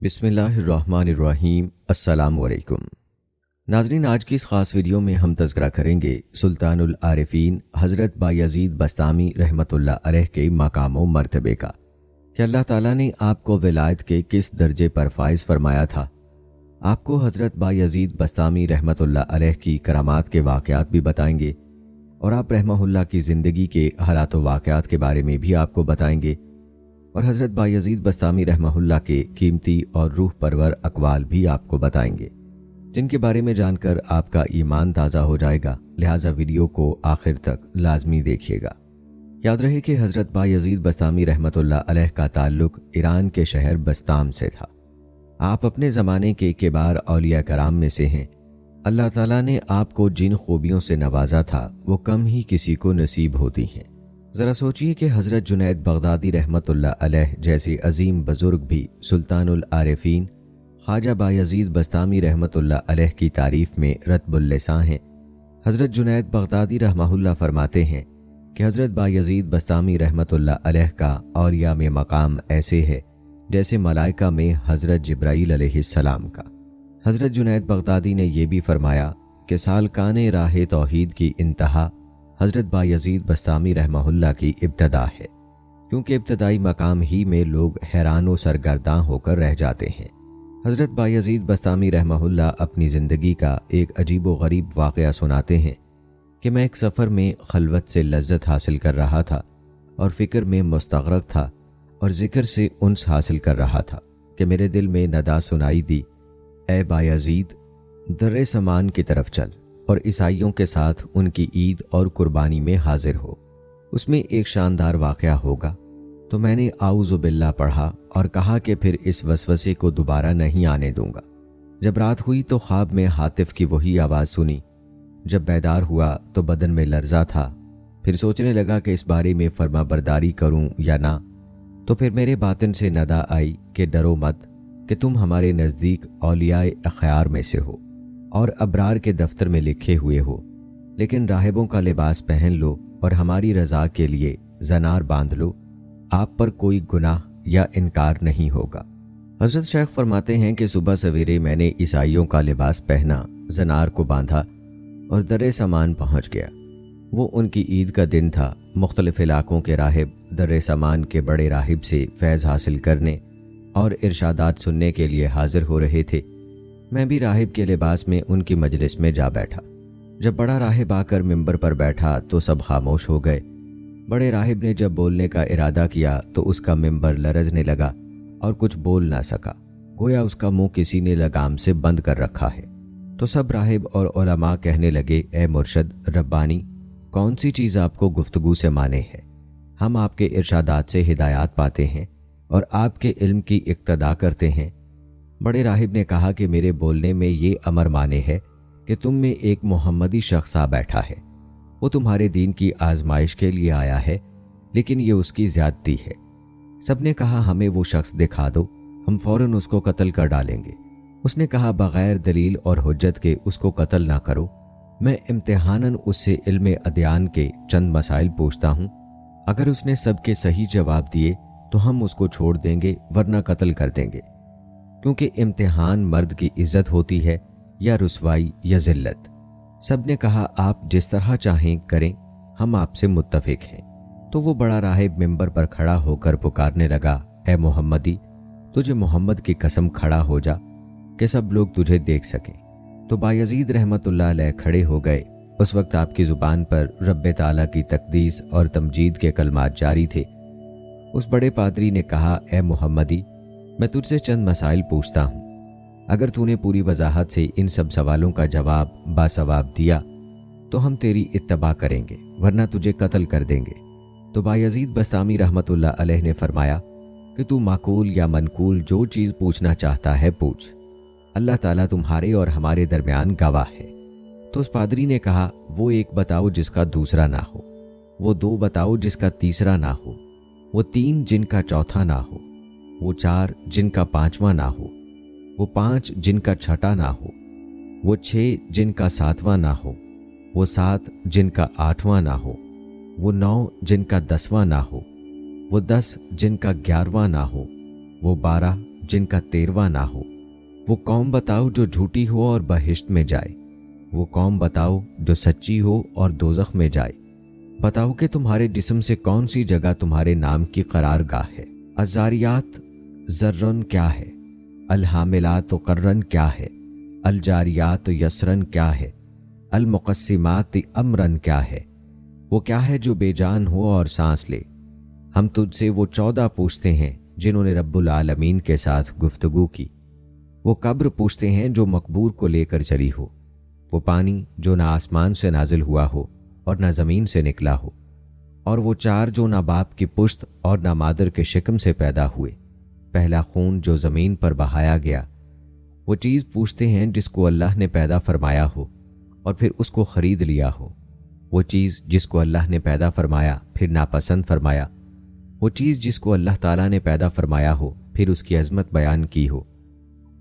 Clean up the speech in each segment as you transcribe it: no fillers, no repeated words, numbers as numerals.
बिस्मिल्लाहिर्रहमानिर्रहीम। अस्सलाम वालेकुम नाजरीन, आज की इस ख़ास वीडियो में हम तज़किरा करेंगे सुल्तानुल आरिफीन हज़रत बायज़ीद बस्तामी रहमतुल्लाह अलैह के मकाम व मर्तबे का कि अल्लाह ताला ने आपको विलायत के किस दर्जे पर फाइज फरमाया था। आपको हज़रत बायज़ीद बस्तामी रहमतुल्लाह अलैह की करामात के वाक़यात भी बताएंगे और आप रहमहुल्लाह की ज़िंदगी के हालात व वाक़यात के बारे में भी आपको बताएंगे और हज़रत बायज़ीद बस्तामी रहमहुल्लाह के कीमती और रूह परवर अक़वाल भी आपको बताएंगे, जिनके बारे में जानकर आपका ईमान ताज़ा हो जाएगा। लिहाजा वीडियो को आखिर तक लाजमी देखिएगा। याद रहे कि हज़रत बायज़ीद बस्तामी रहमतुल्लाह अलैह का ताल्लुक़ ईरान के शहर बस्ताम से था। आप अपने ज़माने के किबार औलिया कराम में से हैं। अल्लाह ताला ने आपको जिन खूबियों से नवाजा था वो कम ही किसी को नसीब होती हैं। ज़रा सोचिए कि हज़रत जुनैद बगदादी रहमतुल्लाह अलैह जैसे अजीम बुज़ुर्ग भी सुल्तानुल आरिफीन ख्वाजा बायज़ीद बस्तामी रहमतुल्लाह अलैह की तारीफ़ में रतबुल लिसां हैं। हज़रत जुनैद बगदादी रहमहुल्लाह फरमाते हैं कि हज़रत बायज़ीद बस्तामी रहमतुल्लाह अलैह का औलिया में मकाम ऐसे है जैसे मलाइका में हज़रत जिब्राईल अलैहिस्सलाम का। हज़रत जुनैद बगदादी ने यह भी फरमाया कि सालकाने राह तौहीद की इंतहा हज़रत बायज़ीद बस्तामी रहमहुल्लाह की इब्तदा है, क्योंकि इब्तदाई मकाम ही में लोग हैरान व सरगर्दां होकर रह जाते हैं। हज़रत बायज़ीद बस्तामी रहमहुल्लाह अपनी ज़िंदगी का एक अजीब व गरीब वाक़या सुनाते हैं कि मैं एक सफ़र में खलवत से लज्जत हासिल कर रहा था और फ़िक्र में मुस्तग़रक़ था और ज़िक्र से उन्स हासिल कर रहा था कि मेरे दिल में नदा सुनाई दी, ए बायज़ीद, दर्रे समान की तरफ चल और ईसाइयों के साथ उनकी ईद और कुर्बानी में हाजिर हो, उसमें एक शानदार वाक़या होगा। तो मैंने आऊज़ु बिल्लाह पढ़ा और कहा कि फिर इस वसवसे को दोबारा नहीं आने दूंगा। जब रात हुई तो ख्वाब में हातिफ की वही आवाज़ सुनी। जब बैदार हुआ तो बदन में लर्जा था। फिर सोचने लगा कि इस बारे में फर्मा बरदारी करूं या ना। तो फिर मेरे बातिन से नदा आई कि डरो मत, कि तुम हमारे नज़दीक औलियाए अख्यार में से हो और अबरार के दफ्तर में लिखे हुए हो, लेकिन राहिबों का लिबास पहन लो और हमारी रज़ा के लिए ज़नार बांध लो। आप पर कोई गुनाह या इनकार नहीं होगा। हज़रत शेख फरमाते हैं कि सुबह सवेरे मैंने ईसाइयों का लिबास पहना, ज़नार को बांधा और दर्रे समान पहुंच गया। वो उनकी ईद का दिन था। मुख्तलिफ इलाकों के राहिब दर्रे समान के बड़े राहिब से फैज़ हासिल करने और इरशादात सुनने के लिए हाजिर हो रहे थे। मैं भी राहिब के लिबास में उनकी मजलिस में जा बैठा। जब बड़ा राहिब आकर मिंबर पर बैठा तो सब खामोश हो गए। बड़े राहिब ने जब बोलने का इरादा किया तो उसका मिंबर लरजने लगा और कुछ बोल ना सका, गोया उसका मुंह किसी ने लगाम से बंद कर रखा है। तो सब राहिब और उलमा कहने लगे, ए मुर्शद रब्बानी, कौन सी चीज़ आपको गुफ्तगू से माने है? हम आपके इरशादात से हिदायत पाते हैं और आपके इल्म की इक्तदा करते हैं। बड़े राहिब ने कहा कि मेरे बोलने में ये अमर माने है कि तुम में एक मोहम्मदी शख्स आ बैठा है। वो तुम्हारे दीन की आजमाइश के लिए आया है, लेकिन ये उसकी ज़्यादती है। सबने कहा हमें वो शख्स दिखा दो, हम फौरन उसको कत्ल कर डालेंगे। उसने कहा बग़ैर दलील और हुज्जत के उसको कत्ल ना करो। मैं इम्तिहानन उससे इल्म अदयान के चंद मसाइल पूछता हूँ। अगर उसने सबके सही जवाब दिए तो हम उसको छोड़ देंगे, वरना कत्ल कर देंगे, क्योंकि इम्तिहान मर्द की इज्जत होती है या रुसवाई या जिल्लत। सब ने कहा आप जिस तरह चाहें करें, हम आपसे मुत्तफिक हैं। तो वो बड़ा राहिब मिंबर पर खड़ा होकर पुकारने लगा, ए मोहम्मदी, तुझे मोहम्मद की कसम खड़ा हो जा कि सब लोग तुझे देख सकें। तो बायज़ीद रहमतुल्लाह अलैह खड़े हो गए। उस वक्त आपकी ज़ुबान पर रब्बे ताला की तकदीस और तमजीद के कलमात जारी थे। उस बड़े पादरी ने कहा, ए मोहम्मदी, मैं तुझसे चंद मसाइल पूछता हूँ। अगर तूने पूरी वजाहत से इन सब सवालों का जवाब बासवाब दिया तो हम तेरी इत्तबा करेंगे, वरना तुझे कत्ल कर देंगे। तो बायज़ीद बस्तामी रहमतुल्लाह अलैह ने फरमाया कि तू माकूल या मनकूल जो चीज़ पूछना चाहता है पूछ, अल्लाह ताला तुम्हारे और हमारे दरमियान गवाह है। तो उस पादरी ने कहा, वो एक बताओ जिसका दूसरा ना हो, वो दो बताओ जिसका तीसरा ना हो, वो तीन जिनका चौथा ना हो, वो चार जिनका पांचवा ना हो, वो पांच जिनका छठा ना हो, वो छः जिनका सातवां ना हो, वो सात जिनका आठवां ना हो, वो नौ जिनका दसवां ना हो, वो 10 जिनका 11वां ना हो, वो 12 जिनका 13वां ना हो। वो कौम बताओ जो झूठी हो और बहिश्त में जाए। वो कौम बताओ जो सच्ची हो और दोज़ख में जाए। बताओ कि तुम्हारे जिस्म से कौन सी जगह तुम्हारे नाम की करारगाह है। अज़ारियात ज़र्रन क्या है, अलहामिलात कर्रन क्या है, अलजारियात यसरन क्या है, अलमुक़स्सिमात अमरन क्या है। वो क्या है जो बेजान हो और सांस ले। हम तुझसे वो 14 पूछते हैं जिन्होंने रब्बुल आलमीन के साथ गुफ्तगू की। वो कब्र पूछते हैं जो मकबूर को लेकर चली हो। वो पानी जो ना आसमान से नाजिल हुआ हो और ना ज़मीन से निकला हो। और वो 4 जो ना बाप की पुश्त और ना मादर के शिकम से पैदा हुए। पहला खून जो ज़मीन पर बहाया गया। वो चीज़ पूछते हैं जिसको अल्लाह ने पैदा फरमाया हो और फिर उसको ख़रीद लिया हो। वो चीज़ जिसको अल्लाह ने पैदा फरमाया फिर नापसंद फरमाया। वो चीज़ जिसको अल्लाह ताला ने पैदा फरमाया हो फिर उसकी अज़मत बयान की हो।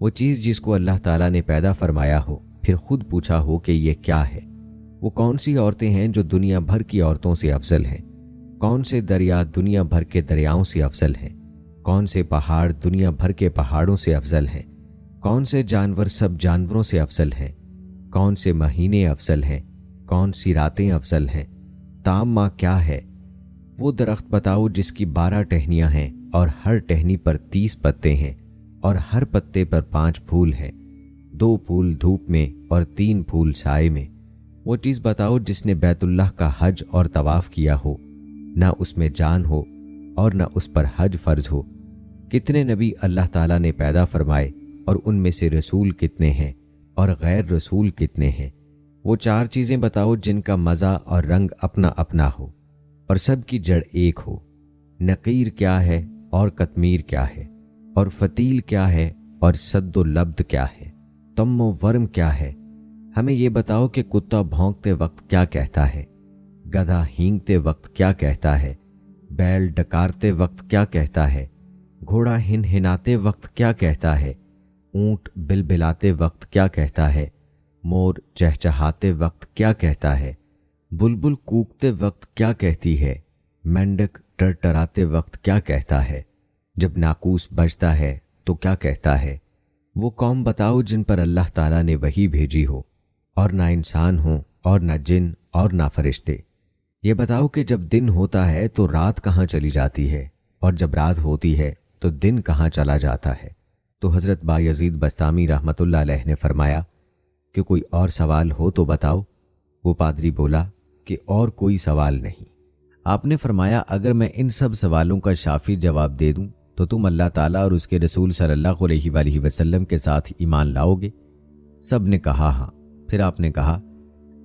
वो चीज़ जिसको अल्लाह ताला ने पैदा फरमाया हो फिर खुद पूछा हो कि ये क्या है। वो कौन सी औरतें हैं जो दुनिया भर की औरतों से अफजल हैं। कौन से दरिया दुनिया भर के दरियाओं से अफजल हैं। कौन से पहाड़ दुनिया भर के पहाड़ों से अफजल हैं। कौन से जानवर सब जानवरों से अफजल हैं। कौन से महीने अफजल हैं। कौन सी रातें अफजल हैं। ताम्मा क्या है। वो दरख्त बताओ जिसकी 12 टहनियां हैं और हर टहनी पर 30 पत्ते हैं और हर पत्ते पर 5 फूल हैं, 2 फूल धूप में और 3 फूल साए में। वो चीज़ बताओ जिसने बैतुल्लाह का हज और तवाफ़ किया हो, ना उसमें जान हो और ना उस पर हज फ़र्ज हो। कितने नबी अल्लाह ताला ने पैदा फरमाए और उनमें से रसूल कितने हैं और गैर रसूल कितने हैं। वो 4 चीज़ें बताओ जिनका मज़ा और रंग अपना अपना हो और सब की जड़ एक हो। नकीर क्या है और कतमीर क्या है और फतील क्या है और सद्दो लब्द क्या है, तम्मो वर्म क्या है। हमें ये बताओ कि कुत्ता भौंकते वक्त क्या कहता है, गधा हींगते वक्त क्या कहता है, बैल डकारते वक्त क्या कहता है, घोड़ा हिनहिनाते वक्त क्या कहता है, ऊंट बिलबिलाते वक्त क्या कहता है, मोर चहचहाते वक्त क्या कहता है, बुलबुल कूकते वक्त क्या कहती है, मेंढक टरटराते वक्त क्या कहता है, जब नाकूस बजता है तो क्या कहता है। वो कौम बताओ जिन पर अल्लाह ताला ने वही भेजी हो और ना इंसान हो और ना जिन और ना फरिश्ते। ये बताओ कि जब दिन होता है तो रात कहाँ चली जाती है और जब रात होती है तो दिन कहाँ चला जाता है। तो हज़रत बायज़ीद बस्तामी रहमतुल्लाह अलैह ने फरमाया कि कोई और सवाल हो तो बताओ। वो पादरी बोला कि और कोई सवाल नहीं। आपने फरमाया अगर मैं इन सब सवालों का शाफी जवाब दे दूं तो तुम अल्लाह ताला और उसके रसूल सल्लल्लाहु अलैहि वसल्लम के साथ ईमान लाओगे। सब ने कहा हाँ। फिर आपने कहा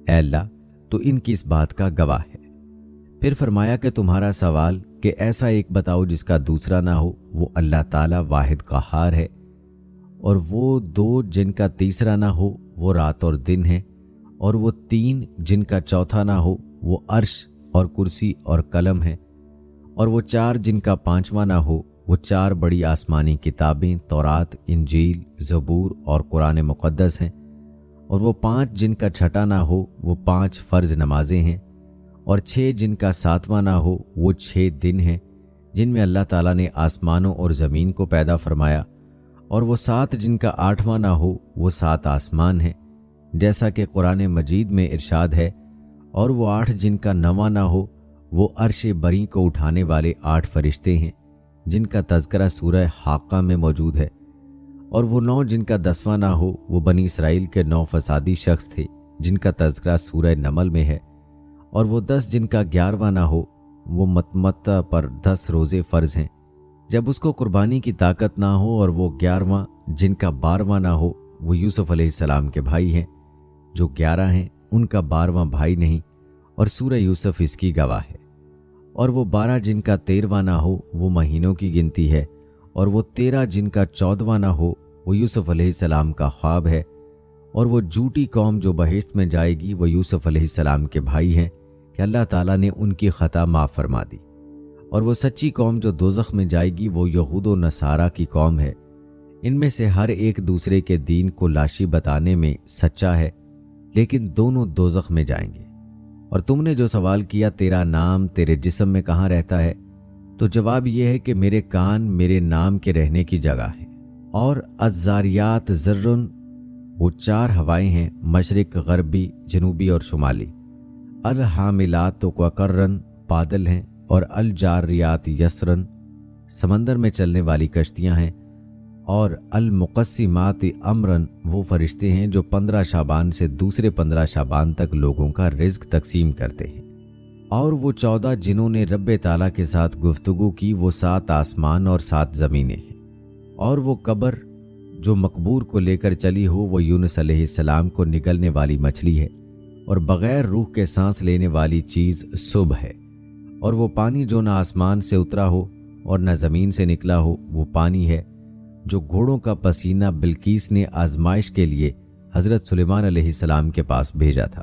ऐ अल्लाह तो इनकी इस बात का गवाह है। फिर फरमाया कि तुम्हारा सवाल कि ऐसा एक बताओ जिसका दूसरा ना हो, वो अल्लाह ताला वाहिद क़हार है, और वो 2 जिनका तीसरा ना हो वो रात और दिन है, और वो 3 जिनका चौथा ना हो वो अर्श और कुर्सी और कलम है, और वो 4 जिनका 5वां ना हो वो 4 बड़ी आसमानी किताबें तौरात, इंजील, ज़बूर और कुरान मुक़द्दस हैं, और वो 5 जिनका छठा ना हो वो 5 फ़र्ज़ नमाजें हैं, और 6 जिनका 7वां ना हो वो 6 दिन हैं जिनमें अल्लाह ताला ने आसमानों और ज़मीन को पैदा फरमाया, और वो 7 जिनका 8वां ना हो वो 7 आसमान हैं जैसा कि कुरान मजीद में इरशाद है, और वो 8 जिनका 9वां ना हो वो अर्श बरी को उठाने वाले 8 फरिश्ते हैं जिनका तज़किरा सूरह हाक़ा में मौजूद है, और वो 9 जिनका 10वां ना हो वो बनी इसराइल के 9 फसादी शख्स थे जिनका तज़किरा सूरह नमल में है, और वो 10 जिनका 11वां ना हो वो मतमत्ता पर 10 रोज़े फ़र्ज़ हैं जब उसको कुर्बानी की ताकत ना हो, और वो 11वां जिनका 12वां ना हो वो यूसुफ अलैहिस्सलाम के भाई हैं। जो 11 हैं उनका 12वां भाई नहीं, और सूरह यूसुफ इसकी गवाह है। और वो 12 जिनका 13वां ना हो वो महीनों की गिनती है, और वो 13 जिनका 14वां ना हो वो यूसुफ अलैहिस्सलाम का ख्वाब है, और वो झूठी कौम जो बहिश्त में जाएगी वो यूसुफ अलैहिस्सलाम के भाई हैं कि अल्लाह ताला ने उनकी ख़ता माफ़ फरमा दी, और वो सच्ची कौम जो दोज़ख में जाएगी वो यहूद व नसारा की कौम है। इनमें से हर एक दूसरे के दीन को लाशी बताने में सच्चा है, लेकिन दोनों दोज़ख में जाएंगे। और तुमने जो सवाल किया तेरा नाम तेरे जिस्म में कहाँ रहता है, तो जवाब यह है कि मेरे कान मेरे नाम के रहने की जगह है। اور الزاریات ذرن، وہ 4 ہوائیں ہیں، مشرق، غربی، جنوبی اور شمالی۔ الحاملات وقرن، بادل ہیں، اور الجاریات یسرن، سمندر میں چلنے والی کشتیاں ہیں، اور المقسمات امرن، وہ فرشتے ہیں جو 15 شعبان سے دوسرے 15 شعبان تک لوگوں کا رزق تقسیم کرتے ہیں۔ اور وہ 14 جنہوں نے رب تعالیٰ کے ساتھ گفتگو کی، وہ 7 آسمان اور 7 زمینیں ہیں۔ اور وہ قبر جو مقبور کو لے کر چلی ہو، وہ یونس علیہ السلام کو نگلنے والی مچھلی ہے، اور بغیر روح کے سانس لینے والی چیز صبح ہے۔ اور وہ پانی جو نہ آسمان سے اترا ہو اور نہ زمین سے نکلا ہو، وہ پانی ہے جو گھوڑوں کا پسینہ بلقیس نے آزمائش کے لیے حضرت سلیمان علیہ السلام کے پاس بھیجا تھا۔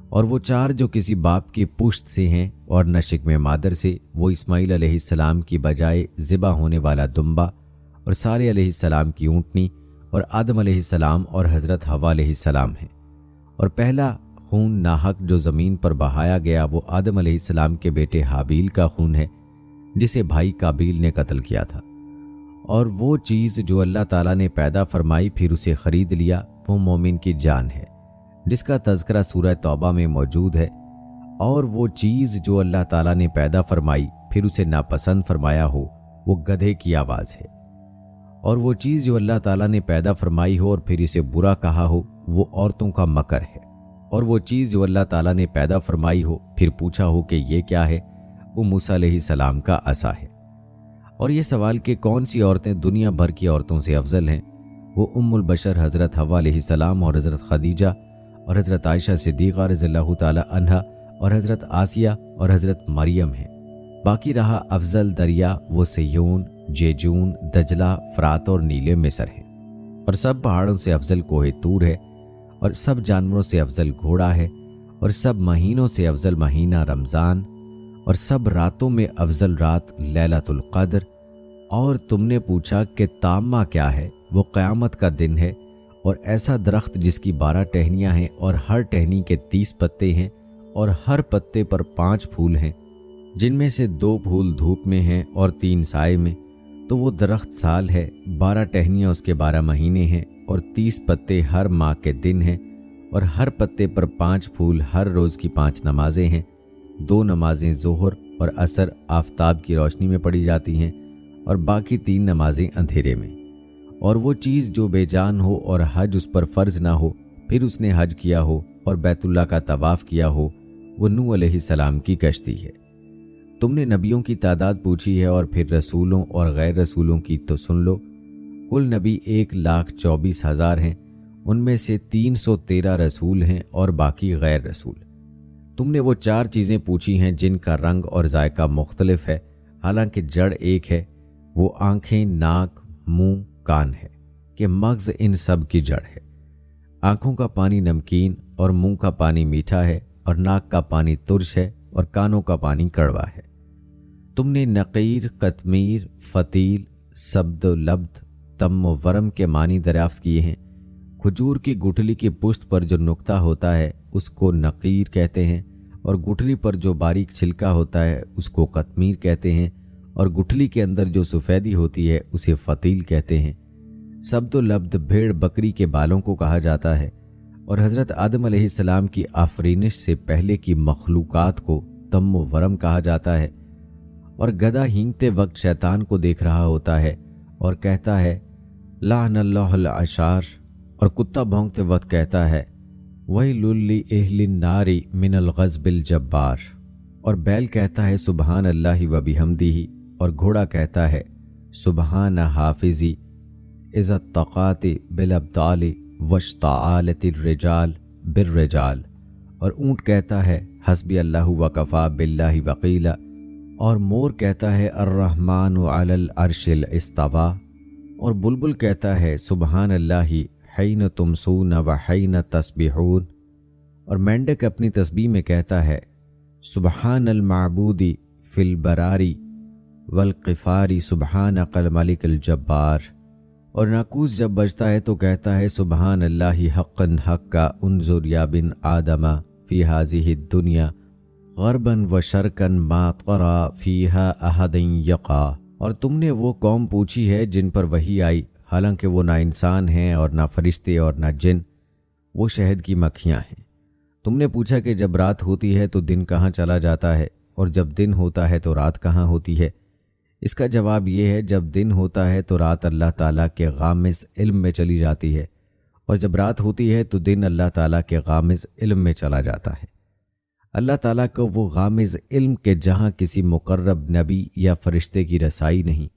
اور وہ 4 جو کسی باپ کی پشت سے ہیں اور نہ شکم مادر سے، وہ اسماعیل علیہ السلام کی بجائے ذبح ہونے والا دمبا، اور صالح علیہ السلام کی اونٹنی، اور آدم علیہ السلام اور حضرت حوا علیہ السلام ہیں۔ اور پہلا خون ناحق جو زمین پر بہایا گیا، وہ آدم علیہ السلام کے بیٹے حابیل کا خون ہے، جسے بھائی قابیل نے قتل کیا تھا۔ اور وہ چیز جو اللہ تعالیٰ نے پیدا فرمائی پھر اسے خرید لیا، وہ مومن کی جان ہے، جس کا تذکرہ سورہ توبہ میں موجود ہے۔ اور وہ چیز جو اللہ تعالیٰ نے پیدا فرمائی پھر اسے ناپسند فرمایا ہو، وہ گدھے کی آواز ہے۔ اور وہ چیز جو اللہ تعالیٰ نے پیدا فرمائی ہو اور پھر اسے برا کہا ہو، وہ عورتوں کا مکر ہے۔ اور وہ چیز جو اللہ تعالیٰ نے پیدا فرمائی ہو پھر پوچھا ہو کہ یہ کیا ہے، وہ موسیٰ علیہ السلام کا عصا ہے۔ اور یہ سوال کہ کون سی عورتیں دنیا بھر کی عورتوں سے افضل ہیں، وہ ام البشر حضرت حوا علیہ السلام اور حضرت خدیجہ اور حضرت عائشہ صدیقہ رضی اللہ تعالی عنہا اور حضرت آسیہ اور حضرت مریم ہیں۔ باقی رہا افضل دریا، وہ سیون، جیجون، دجلہ، فرات اور نیل مصر ہیں۔ اور سب پہاڑوں سے افضل کوہ طور ہے، اور سب جانوروں سے افضل گھوڑا ہے، اور سب مہینوں سے افضل مہینہ رمضان، اور سب راتوں میں افضل رات لیلۃ القدر۔ اور تم نے پوچھا کہ تامہ کیا ہے، وہ قیامت کا دن ہے، اور ایسا درخت جس کی 12 ٹہنیاں ہیں اور ہر ٹہنی کے 30 پتے ہیں، اور ہر پتے پر 5 پھول ہیں، جن میں سے 2 پھول دھوپ میں ہیں اور 3 سائے میں، تو وہ درخت سال ہے، 12 ٹہنیاں اس کے 12 مہینے ہیں، اور 30 پتے ہر ماہ کے دن ہیں، اور ہر پتے پر 5 پھول، ہر روز کی 5 نمازیں ہیں، 2 نمازیں ظہر اور عصر آفتاب کی روشنی میں پڑھی جاتی ہیں، اور باقی 3 نمازیں اندھیرے میں۔ اور وہ چیز جو بے جان ہو اور حج اس پر فرض نہ ہو، پھر اس نے حج کیا ہو اور بیت اللہ کا طواف کیا ہو، وہ نوح علیہ السلام کی کشتی ہے۔ تم نے نبیوں کی تعداد پوچھی ہے اور پھر رسولوں اور غیر رسولوں کی، تو سن لو، کل نبی 1,24,000 ہیں، ان میں سے 313 رسول ہیں اور باقی غیر رسول۔ تم نے وہ 4 چیزیں پوچھی ہیں جن کا رنگ اور ذائقہ مختلف ہے، حالانکہ جڑ ایک ہے، وہ آنکھیں، ناک، منہ، کان ہے، کہ مغز ان سب کی جڑ ہے۔ آنکھوں کا پانی نمکین اور منہ کا پانی میٹھا ہے، اور ناک کا پانی ترش ہے، اور کانوں کا پانی کڑوا ہے۔ تم نے نقیر، قطمیر، فتیل، سبد و لبد، تم و ورم کے معنی دریافت کیے ہیں۔ کھجور کی گٹھلی کی پشت پر جو نقطہ ہوتا ہے اس کو نقیر کہتے ہیں، اور گٹھلی پر جو باریک چھلکا ہوتا ہے اس کو قطمیر کہتے ہیں، اور گٹھلی کے اندر جو سفیدی ہوتی ہے اسے فتیل کہتے ہیں۔ سبد و لبد بھیڑ بکری کے بالوں کو کہا جاتا ہے، اور حضرت آدم علیہ السلام کی آفرینش سے پہلے کی مخلوقات کو تم و ورم کہا جاتا ہے۔ اور گدھا ہینگتے وقت شیطان کو دیکھ رہا ہوتا ہے اور کہتا ہے لعن اللہ العشار، اور کتا بھونکتے وقت کہتا ہے ویل لأہل النار من الغضب الجبار، اور بیل کہتا ہے سبحان اللہ و بحمدہ، اور گھوڑا کہتا ہے سبحان حافظی اذا اتقات بالابطال واشتعالت الرجال بالرجال، اور اونٹ کہتا ہے حسبی اللہ وکفا باللہ وقیلا، اور مور کہتا ہے الرحمن علی العرش استوى، اور بلبل کہتا ہے سبحان اللہ حین تمسون و حین تسبحون، اور مینڈک اپنی تسبیح میں کہتا ہے سبحان المعبود فی البراری والقفاری سبحان الملک الجبار، اور ناقوس جب بجتا ہے تو کہتا ہے سبحان اللہ حقا حقا انظر یا بن آدم فی ہذہ الدنیا غربا و شرقا ما طرا فیہا احد یقع۔ اور تم نے وہ قوم پوچھی ہے جن پر وحی آئی हालांकि वो ना इंसान हैं और ना फरिश्ते और ना जिन, वो शहद की मक्खियाँ हैं। तुमने पूछा कि जब रात होती है तो दिन कहाँ चला जाता है और जब दिन होता है तो रात कहाँ होती है। इसका जवाब ये है, जब दिन होता है तो रात अल्लाह ताला के गामिज़ इल्म में चली जाती है और जब रात होती है तो दिन अल्लाह ताला के गामिज़ इल्म में चला जाता है। अल्लाह ताला को वो गामिज़ इल्म के जहाँ किसी मुकर्रब नबी या फरिश्ते की रसाई नहीं।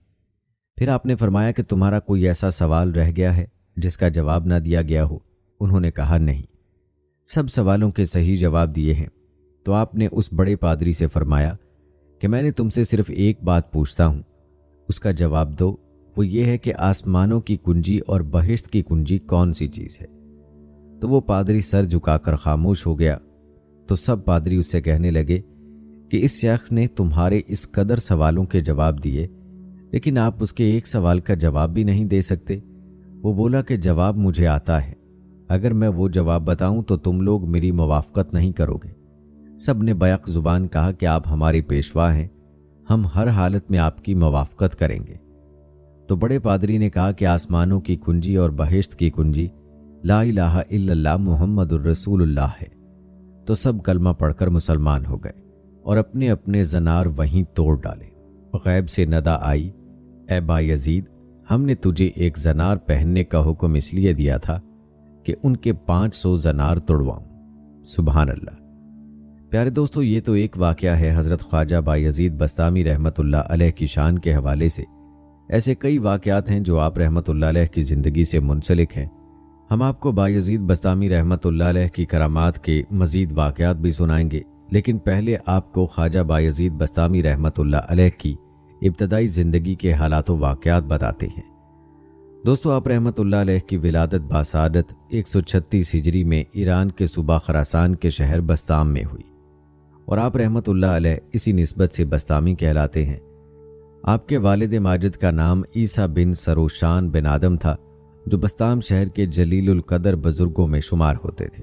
फिर आपने फरमाया कि तुम्हारा कोई ऐसा सवाल रह गया है जिसका जवाब ना दिया गया हो। उन्होंने कहा, नहीं, सब सवालों के सही जवाब दिए हैं। तो आपने उस बड़े पादरी से फरमाया कि मैंने तुमसे सिर्फ एक बात पूछता हूँ, उसका जवाब दो। वो ये है कि आसमानों की कुंजी और बहिश्त की कुंजी कौन सी चीज़ है। तो वो पादरी सर झुकाकर खामोश हो गया। तो सब पादरी उससे कहने लगे कि इस शख्स ने तुम्हारे इस कदर सवालों के जवाब दिए, लेकिन आप उसके एक सवाल का जवाब भी नहीं दे सकते। वो बोला कि जवाब मुझे आता है, अगर मैं वो जवाब बताऊं तो तुम लोग मेरी मुवाफ़क़त नहीं करोगे। सब ने बैक ज़ुबान कहा कि आप हमारे पेशवा हैं, हम हर हालत में आपकी मुवाफ़क़त करेंगे। तो बड़े पादरी ने कहा कि आसमानों की कुंजी और बहिश्त की कुंजी ला इलाहा इल्लल्लाह मुहम्मदुर रसूलुल्लाह है। तो सब कलमा पढ़कर मुसलमान हो गए और अपने अपने ज़नार वहीं तोड़ डाले। गैब से नदा आई, ए बायजीद, हमने तुझे एक ज़नार पहनने का हुक्म इसलिए दिया था कि उनके 500 ज़नार तोड़वाऊं। सुभान अल्लाह। प्यारे दोस्तों, ये तो एक वाक़या है हज़रत ख्वाजा बायजीद बस्तामी रहमतुल्लाह अलैह की शान के हवाले से। ऐसे कई वाक़यात हैं जो आप रहमतुल्लाह अलैह की ज़िंदगी से मुंसलिक हैं। हम आपको बायजीद बस्तामी रहमतुल्लाह अलैह की करामात के मज़ीद वाक़यात भी सुनाएंगे, लेकिन पहले आपको ख्वाजा बायजीद बस्तामी रहमतुल्लाह अलैह की इब्तदाई ज़िंदगी के हालात व वाक़यात बताते हैं। दोस्तों, आप रहमतुल्लाह अलैह की विलादत बासादत 136 हिजरी में ईरान के सूबा खरासान के शहर बस्ताम में हुई और आप रहमतुल्लाह अलैह इसी निस्बत से बस्तामी कहलाते हैं। आपके वालिद माजिद का नाम ईसा बिन सरोशान बिन आदम था, जो बस्ताम शहर के जलीलुल कदर बुजुर्गों में शुमार होते थे।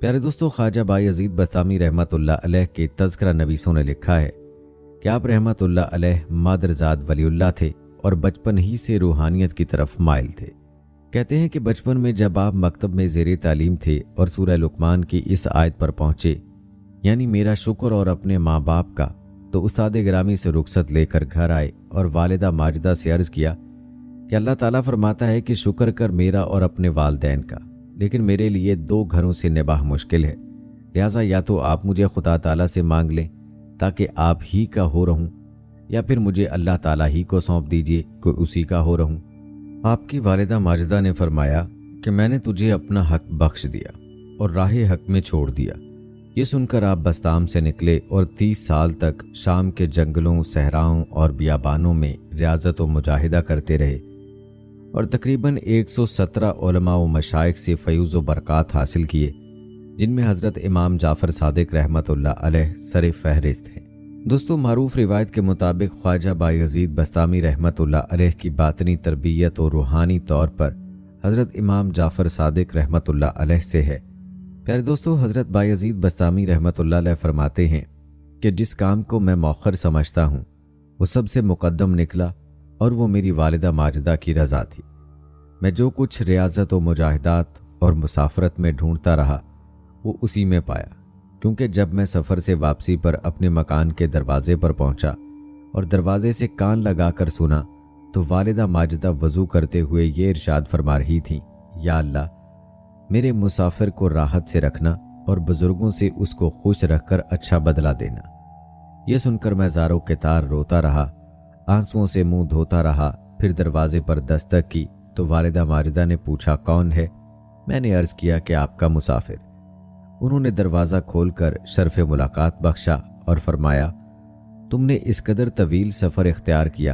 प्यारे दोस्तों, ख्वाजा बायजीद बस्तामी रहमतुल्लाह अलैह के तज़किरा नवीसों ने लिखा है कि आप रहमतुल्लाह अलैह मादरजाद वलीउल्लाह थे और बचपन ही से रूहानियत की तरफ माइल थे। कहते हैं कि बचपन में जब आप मकतब में ज़ेरे तालीम थे और सूरह लुक़मान की इस आयत पर पहुँचे, यानी मेरा शुक्र और अपने माँ बाप का, तो उस्ताद गिरामी से रुखसत लेकर घर आए और वालिदा माजिदा से अर्ज़ किया कि अल्लाह ताला फरमाता है कि शुक्र कर मेरा और अपने वालिदैन का, लेकिन मेरे लिए 2 घरों से निबाह मुश्किल है, लिहाजा या तो आप मुझे खुदा ताला से मांग लें ताकि आप ही का हो रहूं, या फिर मुझे अल्लाह ताला ही को सौंप दीजिए कि उसी का हो रहूं। आपकी वालिदा माजिदा ने फरमाया कि मैंने तुझे अपना हक बख्श दिया और राह हक में छोड़ दिया। ये सुनकर आप बस्ताम से निकले और 30 साल तक शाम के जंगलों, सहराओं और बियाबानों में रियाजत व मुजाहिदा करते रहे और तकरीबन 117 उलमा व मशाइख से फ़यूज़ व बरक़ात हासिल किए, जिनमें हज़रत इमाम जाफ़र सादिक रहमतुल्लाह अलैह सरे फ़हरिस्त हैं। दोस्तों, मारूफ रिवायत के मुताबिक ख्वाजा बायजीद बस्तामी रहमतुल्लाह अलैह की बातनी तरबियत और रूहानी तौर पर हज़रत इमाम जाफ़र सादिक रहमतुल्लाह अलैह से है। प्यारे दोस्तों, हज़रत बायजीद बस्तामी रहमतुल्लाह अलैह फरमाते हैं कि जिस काम को मैं मौखर समझता हूँ वो सबसे मुकद्दम निकला और वो मेरी वालिदा माजिदा की रज़ा थी। मैं जो कुछ रियाजत व मुजाहिदात और मुसाफरत में ढूंढता रहा वो उसी में पाया, क्योंकि जब मैं सफ़र से वापसी पर अपने मकान के दरवाजे पर पहुंचा और दरवाजे से कान लगाकर सुना तो वालिदा माजिदा वज़ू करते हुए ये इरशाद फरमा रही थी, या अल्लाह, मेरे मुसाफिर को राहत से रखना और बुजुर्गों से उसको खुश रखकर अच्छा बदला देना। यह सुनकर मैं ज़ारों के तार रोता रहा, आंसुओं से मुंह धोता रहा। फिर दरवाजे पर दस्तक की तो वालिदा माजिदा ने पूछा, कौन है? मैंने अर्ज़ किया कि आपका मुसाफिर। उन्होंने दरवाज़ा खोलकर शर्फ मुलाकात बख्शा और फरमाया, तुमने इस कदर तवील सफ़र इख्तियार किया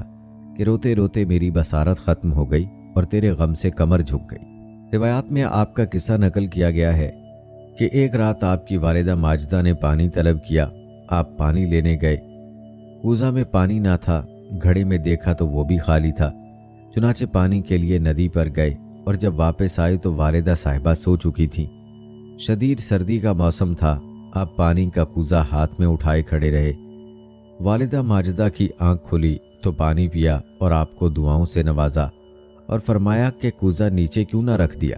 कि रोते रोते मेरी बसारत ख़त्म हो गई और तेरे गम से कमर झुक गई। रिवायात में आपका किस्सा नकल किया गया है कि एक रात आपकी वालिदा माजिदा ने पानी तलब किया। आप पानी लेने गए, कूज़ा में पानी ना था, घड़े में देखा तो वो भी खाली था। चुनाचे पानी के लिए नदी पर गए और जब वापस आए तो वालिदा साहिबा सो चुकी थी। शदीद सर्दी का मौसम था। आप पानी का कूज़ा हाथ में उठाए खड़े रहे। वालिदा माजिदा की आंख खुली तो पानी पिया और आपको दुआओं से नवाजा। और फरमाया कि कूज़ा नीचे क्यों ना रख दिया।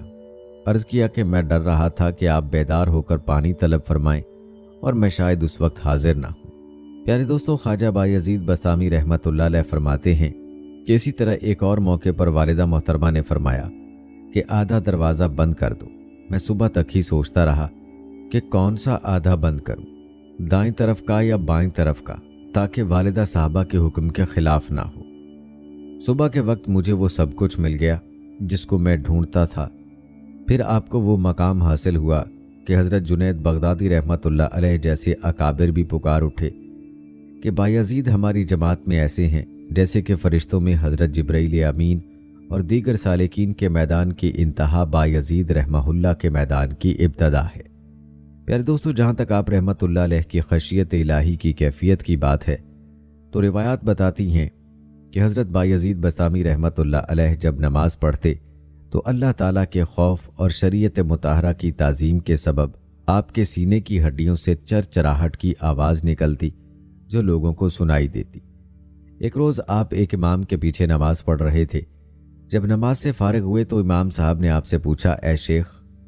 अर्ज़ किया कि मैं डर रहा था कि आप बेदार होकर पानी तलब फरमाएं और मैं शायद उस वक्त हाजिर ना हूँ। प्यारे दोस्तों, ख्वाजा बायज़ीद बस्तामी रहमतुल्लाह अलैह फरमाते हैं कि इसी तरह एक और मौके पर वालिदा मोहतरमा ने फरमाया कि आधा दरवाज़ा बंद कर दो। मैं सुबह तक ही सोचता रहा कि कौन सा आधा बंद करूं, दाएं तरफ का या बाएं तरफ का, ताकि वालिदा साहबा के हुक्म के खिलाफ ना हो। सुबह के वक्त मुझे वो सब कुछ मिल गया जिसको मैं ढूंढता था। फिर आपको वो मकाम हासिल हुआ कि हज़रत जुनैद बगदादी रहमतुल्लाह अलैह जैसे अकाबिर भी पुकार उठे कि बायज़ीद हमारी जमात में ऐसे हैं जैसे कि फ़रिश्तों में हज़रत जिब्राइल अमीन और दीगर सालिकीन के मैदान की इंतहा बायज़ीद रहमहुल्लाह के मैदान की इब्तदा है। प्यारे दोस्तों, जहाँ तक आप रहमतुल्लाह अलैह की खशियत इलाही की कैफियत की बात है तो रिवायात बताती हैं कि हज़रत बायज़ीद बस्तामी रहमतुल्लाह अलैह जब नमाज पढ़ते तो अल्लाह ताला के खौफ और शरीयत मुताहरा की ताज़ीम के सबब आपके सीने की हड्डियों से चरचराहट की आवाज़ निकलती जो लोगों को सुनाई देती। एक रोज़ आप एक इमाम के पीछे नमाज पढ़ रहे थे। जब नमाज से फारिग हुए तो इमाम साहब ने आपसे पूछा, ऐ शेख,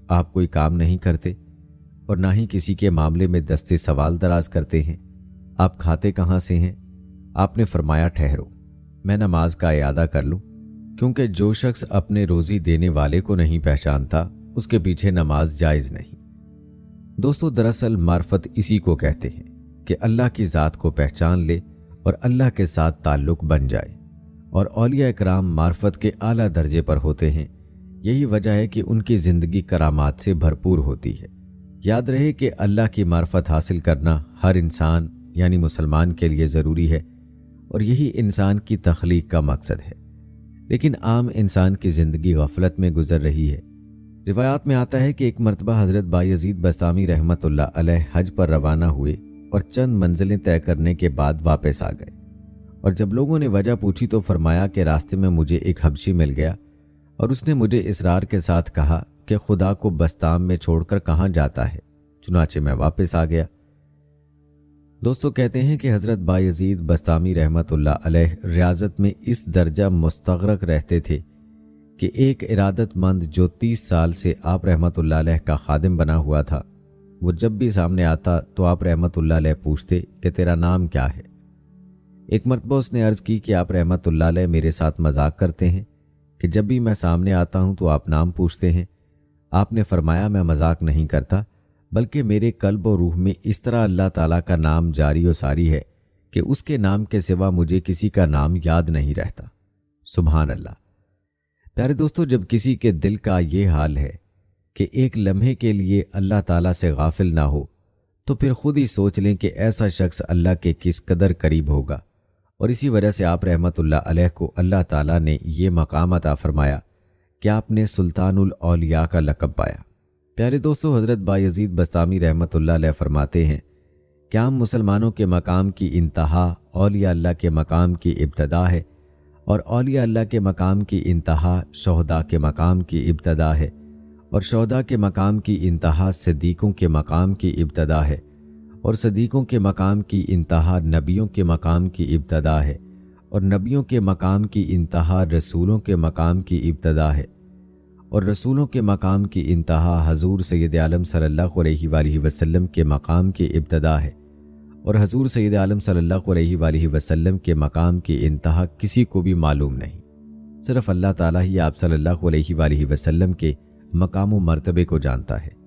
आप कोई काम नहीं करते और ना ही किसी के मामले में दस्ते सवाल दराज करते हैं, आप खाते कहाँ से हैं? आपने फरमाया, ठहरो, मैं नमाज का इयादा कर लूँ, क्योंकि जो शख्स अपने रोज़ी देने वाले को नहीं पहचानता उसके पीछे नमाज जायज़ नहीं। दोस्तों, दरअसल मार्फत इसी को कहते हैं कि अल्लाह की ज़ात को पहचान ले और अल्लाह के साथ ताल्लुक़ बन जाए, और औलिया इकराम मार्फत के आला दर्जे पर होते हैं। यही वजह है कि उनकी ज़िंदगी करामात से भरपूर होती है। याद रहे कि अल्लाह की मार्फत हासिल करना हर इंसान यानी मुसलमान के लिए ज़रूरी है और यही इंसान की तख्लीक का मकसद है। लेकिन आम इंसान की ज़िंदगी गफलत में गुजर रही है। रिवायात में आता है कि एक मरतबा हज़रत बायज़ीद बस्तामी रहमतुल्लाह अलैह हज पर रवाना हुए और चंद मंजिलें तय करने के बाद वापस आ गए, और जब लोगों ने वजह पूछी तो फरमाया कि रास्ते में मुझे एक हबशी मिल गया और उसने मुझे इसरार के साथ कहा कि खुदा को बस्ताम में छोड़कर कहाँ जाता है, चुनाचे मैं वापस आ गया। दोस्तों, कहते हैं कि हज़रत बायज़ीद बस्तामी रहमतुल्लाह अलैह रियाजत में इस दर्जा मुस्तग़रक रहते थे कि एक इरादतमंद जो 30 साल से आप रहमतुल्लाह अलैह का खादिम बना हुआ था, वो जब भी सामने आता तो आप रहमतुल्लाह अलैह पूछते कि तेरा नाम क्या है। एक मरतबा उसने अर्ज़ की कि आप रहमतुल्लाह अलैह मेरे साथ मजाक करते हैं कि जब भी मैं सामने आता हूं तो आप नाम पूछते हैं। आपने फरमाया, मैं मजाक नहीं करता, बल्कि मेरे कल्ब और रूह में इस तरह अल्लाह ताला का नाम जारी और सारी है कि उसके नाम के सिवा मुझे किसी का नाम याद नहीं रहता। सुभान अल्लाह। प्यारे दोस्तों, जब किसी के दिल का ये हाल है कि एक लम्हे के लिए अल्लाह ताला से गाफिल ना हो, तो फिर खुद ही सोच लें कि ऐसा शख्स अल्लाह के किस कदर करीब होगा। और इसी वजह से आप रहमतुल्लाह अलैह को अल्लाह ताला ने ये मकाम अता फरमाया कि आपने सुल्तानुल औलिया का लक़ब पाया। प्यारे दोस्तों, हज़रत बायज़ीद बस्तामी रहमतुल्लाह अलैह फरमाते हैं कि आम मुसलमानों के मकाम की इंतहा औलिया अल्लाह के मकाम की इब्तदा है, और औलिया अल्लाह के मकाम की इंतहा शोहदा के मकाम की इब्तदा है, और शोहदा के मकाम की इंतहा सिद्दीक़ों के मकाम की इब्तदा है, और सिद्दीक़ों के मकाम की इंतहा नबियों के मकाम की इब्तदा है, और नबियों के मकाम की इंतहा रसूलों के मकाम की इब्तदा है, और रसूलों के मकाम की इंतहा हजूर सैयद आलम सल्लल्लाहु अलैहि वसल्लम के मकाम की इब्तदा है, और हजूर सैयद आलम सल्लल्लाहु अलैहि वसल्लम के मकाम की इंतहा किसी को भी मालूम नहीं। सिर्फ अल्लाह ताला ही आप सल्लल्लाहु अलैहि वसल्लम के मकाम व मर्तबे को जानता है।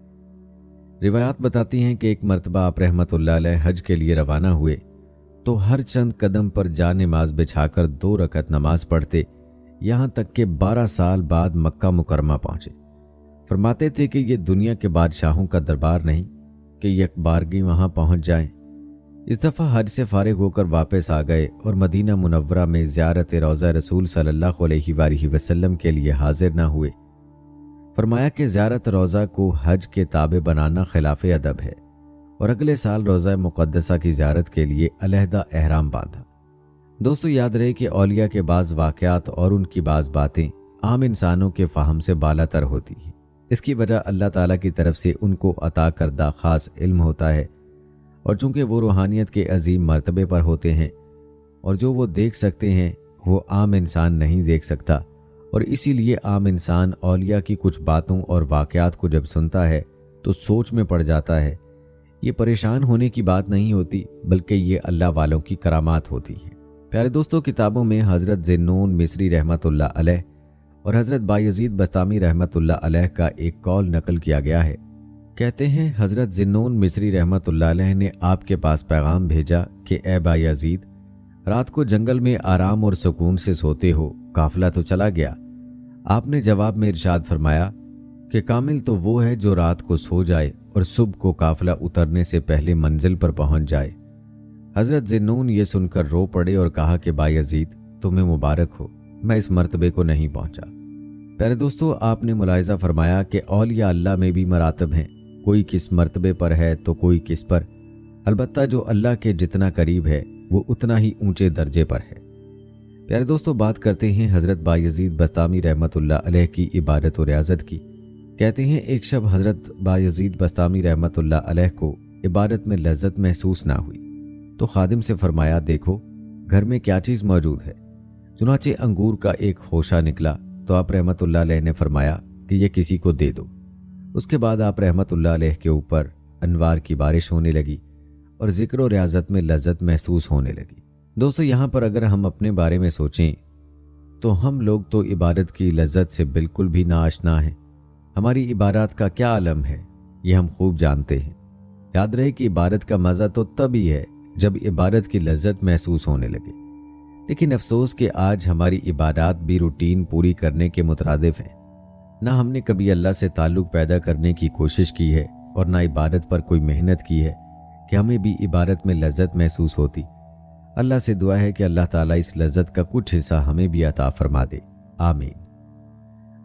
रिवायात बताती हैं कि एक मरतबा आप रहमतुल्लाह अलैह हज के लिए रवाना हुए तो हर चंद कदम पर जा नमाज बिछाकर 2 रकत नमाज पढ़ते, यहाँ तक कि 12 साल बाद मक्का मुकरमा पहुंचे। फरमाते थे कि ये दुनिया के बादशाहों का दरबार नहीं कि एक बारगी वहां पहुंच जाएं। इस दफ़ा हज से फारिग होकर वापस आ गए और मदीना मुनव्वरा में ज़ियारत रोज़ा रसूल सल्लल्लाहु अलैहि वसल्लम के लिए हाजिर न हुए। फरमाया कि ज़ियारत रोज़ा को हज के ताबे बनाना खिलाफ अदब है, और अगले साल रोज़ा मुक़द्दसा की ज़ियारत के लिए अलहदा एहराम बांधा। दोस्तों, याद रहे कि औलिया के बाज़ वाक़यात और उनकी बाज़ बातें आम इंसानों के फ़हम से बालातर होती हैं। इसकी वजह अल्लाह ताला की तरफ से उनको अता करदा ख़ास इल्म होता है, और चूँकि वो रूहानियत के अजीम मर्तबे पर होते हैं और जो वो देख सकते हैं वो आम इंसान नहीं देख सकता, और इसीलिए आम इंसान औलिया की कुछ बातों और वाक़यात को जब सुनता है तो सोच में पड़ जाता है। ये परेशान होने की बात नहीं होती, बल्कि ये अल्लाह वालों की करामात होती है। प्यारे दोस्तों, किताबों में हज़रत ज़िन्नून मिस्री रहमतुल्लाह अलैह और हज़रत बायज़ीद बस्तामी रहमतुल्लाह अलैह का एक कौल नकल किया गया है। कहते हैं, हज़रत ज़िन्नून मिस्री रहमतुल्लाह अलैह ने आपके पास पैगाम भेजा कि ए बायज़ीद, रात को जंगल में आराम और सुकून से सोते हो, काफिला तो चला गया। आपने जवाब में इरशाद फरमाया कि कामिल तो वो है जो रात को सो जाए और सुबह को काफिला उतरने से पहले मंजिल पर पहुंच जाए। हज़रत ज़िन्नून ये सुनकर रो पड़े और कहा कि बायज़ीद, तुम्हें मुबारक हो, मैं इस मर्तबे को नहीं पहुंचा। प्यारे दोस्तों, आपने मुलाहिज़ा फरमाया कि औलिया अल्लाह में भी मरातब हैं, कोई किस मर्तबे पर है तो कोई किस पर। अलबत्ता जो अल्लाह के जितना करीब है वो उतना ही ऊंचे दर्जे पर है। प्यारे दोस्तों, बात करते हैं हज़रत बायज़ीद बस्तामी रहमतुल्लाह अलैह की इबादत और रियाजत की। कहते हैं, एक शब हज़रत बायज़ीद बस्तामी रहमतुल्लाह अलैह को इबादत में लज्जत महसूस ना हुई तो खादिम से फरमाया, देखो घर में क्या चीज़ मौजूद है। चुनाचे अंगूर का एक खोशा निकला तो आप रहमतुल्लाह अलैह ने फरमाया कि यह किसी को दे दो। उसके बाद आप रहमतुल्लाह अलैह के ऊपर अनवार की बारिश होने लगी और जिक्र और रियाजत में लज्जत महसूस होने लगी। दोस्तों, यहाँ पर अगर हम अपने बारे में सोचें तो हम लोग तो इबादत की लज्जत से बिल्कुल भी नाआशना हैं। हमारी इबादत का क्या आलम है ये हम खूब जानते हैं। याद रहे कि इबादत का मज़ा तो तभी है जब इबादत की लज्जत महसूस होने लगे। लेकिन अफसोस कि आज हमारी इबादत भी रूटीन पूरी करने के मुतरादिफ है। ना हमने कभी अल्लाह से ताल्लुक़ पैदा करने की कोशिश की है और ना इबादत पर कोई मेहनत की है कि हमें भी इबादत में लज्जत महसूस होती। अल्लाह से दुआ है कि अल्लाह ताला इस लज्जत का कुछ हिस्सा हमें भी अता फरमा दे, आमीन।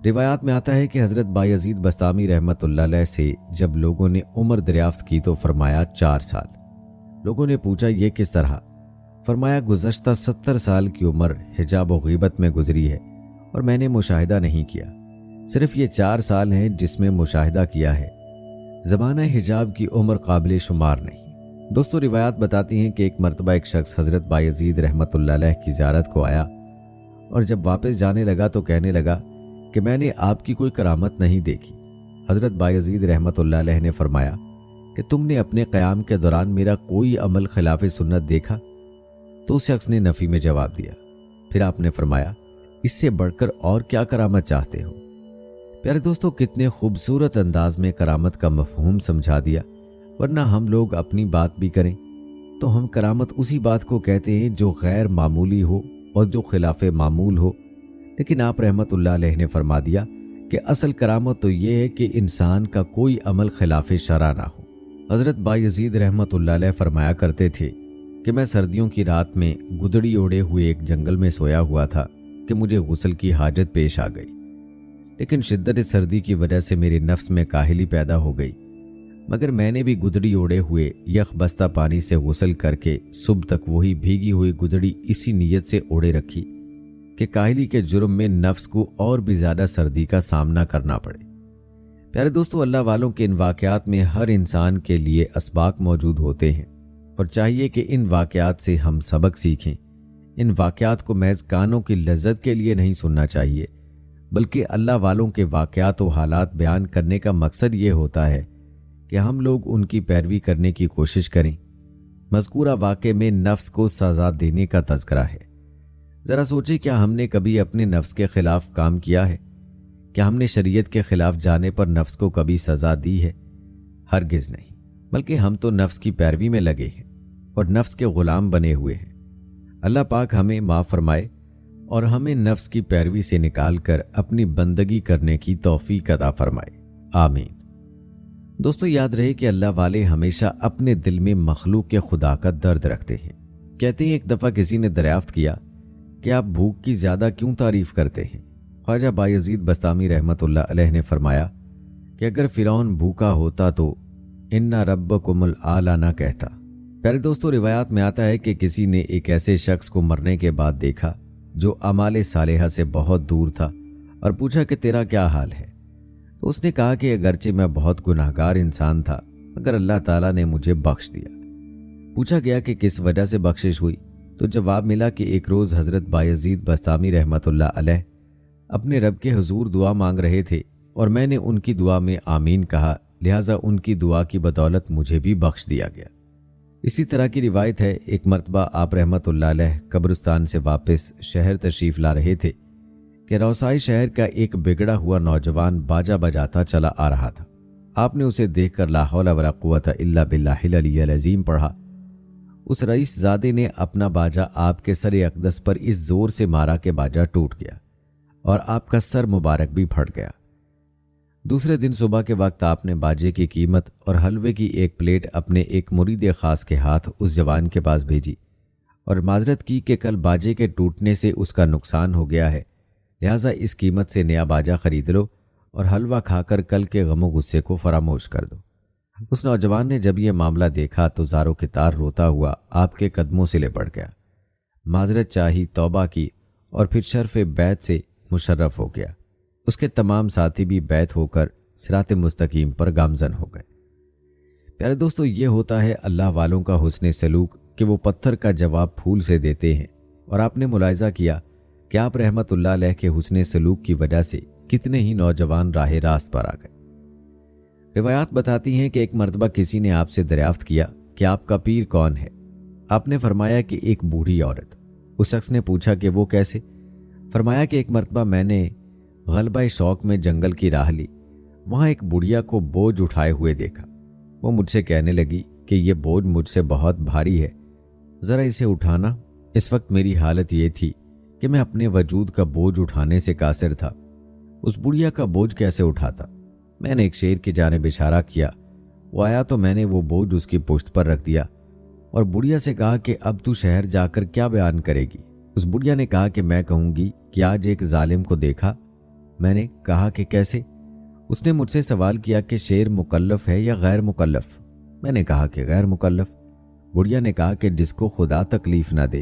रिवायात में आता है कि हज़रत बायज़ीद बस्तामी रहमतुल्लाह अलैह से जब लोगों ने उम्र दरियाफ्त की तो फरमाया 4 साल। लोगों ने पूछा, ये किस तरह? फरमाया, गुज़श्ता 70 साल की उम्र हिजाब और ग़ीबत में गुजरी है और मैंने मुशाहिदा नहीं किया। सिर्फ ये 4 साल हैं जिसमें मुशाहिदा किया है। ज़माना हिजाब की उम्र काबिल शुमार नहीं। दोस्तों, रिवायात बताती हैं कि एक मरतबा एक शख्स हज़रत बायज़ीद रहमतुल्लाह अलैह की ज़ियारत को आया और जब वापस जाने लगा तो कहने लगा कि मैंने आपकी कोई करामत नहीं देखी। हज़रत बायज़ीद रहमतुल्लाह अलैह ने फरमाया कि तुमने अपने क़याम के दौरान मेरा कोई अमल खिलाफ सुन्नत देखा? तो उस शख्स ने नफ़ी में जवाब दिया। फिर आपने फरमाया, इससे बढ़कर और क्या करामत चाहते हो? प्यारे दोस्तों, कितने खूबसूरत अंदाज में करामत का मफहूम समझा दिया। वरना हम लोग अपनी बात भी करें तो हम करामत उसी बात को कहते हैं जो गैर मामूली हो और जो खिलाफ मामूल हो। लेकिन आप रहमतुल्लाह अलैह ने फरमा दिया कि असल करामत तो ये है कि इंसान का कोई अमल खिलाफ शरा ना हो। हज़रत बायज़ीद रहमतुल्लाह अलैह फरमाया करते थे कि मैं सर्दियों की रात में गुदड़ी ओढ़े हुए एक जंगल में सोया हुआ था कि मुझे गुस्ल की हाजत पेश आ गई। लेकिन शिद्दत सर्दी की वजह से मेरे नफ्स में काहिली पैदा हो गई, मगर मैंने भी गुदड़ी ओढ़े हुए यख बस्ता पानी से गुस्ल करके सुबह तक वही भीगी हुई गुदड़ी इसी नीयत से ओढ़े रखी कि काहिली के जुर्म में नफ्स को और भी ज़्यादा सर्दी का सामना करना पड़े। प्यारे दोस्तों, अल्लाह वालों के इन वाक़यात में हर इंसान के लिए असबाक मौजूद होते हैं और चाहिए कि इन वाक़यात से हम सबक सीखें। इन वाक़यात को महज कानों की लज्जत के लिए नहीं सुनना चाहिए, बल्कि अल्लाह वालों के वाक़यात और हालात बयान करने का मकसद ये होता है कि हम लोग उनकी पैरवी करने की कोशिश करें। मज़कूरा वाक़े में नफ्स को सज़ा देने का तज़किरा है। ज़रा सोचिए, क्या हमने कभी अपने नफ्स के ख़िलाफ़ काम किया है? क्या हमने शरीयत के ख़िलाफ़ जाने पर नफ्स को कभी सज़ा दी है? हरगिज़ नहीं, बल्कि हम तो नफ्स की पैरवी में लगे हैं और नफ्स के ग़ुलाम बने हुए हैं। अल्लाह पाक हमें माफ़ फरमाए और हमें नफ्स की पैरवी से निकाल कर अपनी बंदगी करने की तौफीक अता फरमाए, आमीन। दोस्तों, याद रहे कि अल्लाह वाले हमेशा अपने दिल में मखलूक के खुदा का दर्द रखते हैं। कहते हैं, एक दफ़ा किसी ने दरियाफ्त किया कि आप भूख की ज़्यादा क्यों तारीफ़ करते हैं? ख्वाजा बायज़ीद बस्तामी रहमतुल्लाह अलैह ने फरमाया कि अगर फ़िरौन भूखा होता तो इन्ना रब्बकुमुल आला ना कहता। प्यारे दोस्तों, रिवायात में आता है कि किसी ने एक ऐसे शख्स को मरने के बाद देखा जो अमाले सालेहा से बहुत दूर था और पूछा कि तेरा क्या हाल है? तो उसने कहा कि अगरचे मैं बहुत गुनाहगार इंसान था, मगर अल्लाह ताला ने मुझे बख्श दिया। पूछा गया कि किस वजह से बख्शिश हुई, तो जवाब मिला कि एक रोज़ हज़रत बायज़ीद बस्तामी रहमतुल्लाह अलैह اپنے رب کے حضور دعا مانگ رہے تھے اور میں نے ان کی دعا میں آمین کہا، لہٰذا ان کی دعا کی بدولت مجھے بھی بخش دیا گیا۔ اسی طرح کی روایت ہے، ایک مرتبہ آپ رحمت اللہ علیہ قبرستان سے واپس شہر تشریف لا رہے تھے کہ روسائی شہر کا ایک بگڑا ہوا نوجوان باجا بجاتا چلا آ رہا تھا۔ آپ نے اسے دیکھ کر لا حول ولا قوت الا باللہ العلی العظیم پڑھا۔ اس رئیس زادے نے اپنا باجا آپ کے سر اقدس پر اس زور سے مارا کہ باجا ٹوٹ گیا اور آپ کا سر مبارک بھی پھٹ گیا۔ دوسرے دن صبح کے وقت آپ نے باجے کی قیمت اور حلوے کی ایک پلیٹ اپنے ایک مرید خاص کے ہاتھ اس جوان کے پاس بھیجی اور معذرت کی کہ کل باجے کے ٹوٹنے سے اس کا نقصان ہو گیا ہے، لہٰذا اس قیمت سے نیا باجا خرید لو اور حلوہ کھا کر کل کے غم و غصے کو فراموش کر دو۔ اس نوجوان نے جب یہ معاملہ دیکھا تو زاروں کے تار روتا ہوا آپ کے قدموں سے لپٹ گیا، معذرت چاہی، توبہ کی اور پھر شرف بیعت سے مشرف ہو گیا۔ اس کے تمام ساتھی بھی بیعت ہو کر صراط مستقیم پر گامزن ہو گئے۔ پیارے دوستو، یہ ہوتا ہے اللہ والوں کا حسن سلوک کہ وہ پتھر کا جواب پھول سے دیتے ہیں، اور آپ نے ملاحظہ کیا کہ آپ رحمت اللہ علیہ کے حسن سلوک کی وجہ سے کتنے ہی نوجوان راہ راست پر آ گئے۔ روایات بتاتی ہیں کہ ایک مرتبہ کسی نے آپ سے دریافت کیا کہ آپ کا پیر کون ہے؟ آپ نے فرمایا کہ ایک بوڑھی عورت۔ اس شخص نے پوچھا کہ وہ کیسے؟ فرمایا کہ ایک مرتبہ میں نے غلبہ شوق میں جنگل کی راہ لی، وہاں ایک بڑھیا کو بوجھ اٹھائے ہوئے دیکھا۔ وہ مجھ سے کہنے لگی کہ یہ بوجھ مجھ سے بہت بھاری ہے، ذرا اسے اٹھانا۔ اس وقت میری حالت یہ تھی کہ میں اپنے وجود کا بوجھ اٹھانے سے قاصر تھا، اس بڑھیا کا بوجھ کیسے اٹھاتا؟ میں نے ایک شیر کی جانب اشارہ کیا، وہ آیا تو میں نے وہ بوجھ اس کی پشت پر رکھ دیا اور بڑھیا سے کہا کہ اب تو شہر جا کر کیا بیان کرے گی؟ اس بڑھیا نے کہا کہ میں کہوں گی کہ آج ایک ظالم کو دیکھا۔ میں نے کہا کہ کیسے؟ اس نے مجھ سے سوال کیا کہ شیر مکلف ہے یا غیر مکلف؟ میں نے کہا کہ غیر مکلف۔ بڑھیا نے کہا کہ جس کو خدا تکلیف نہ دے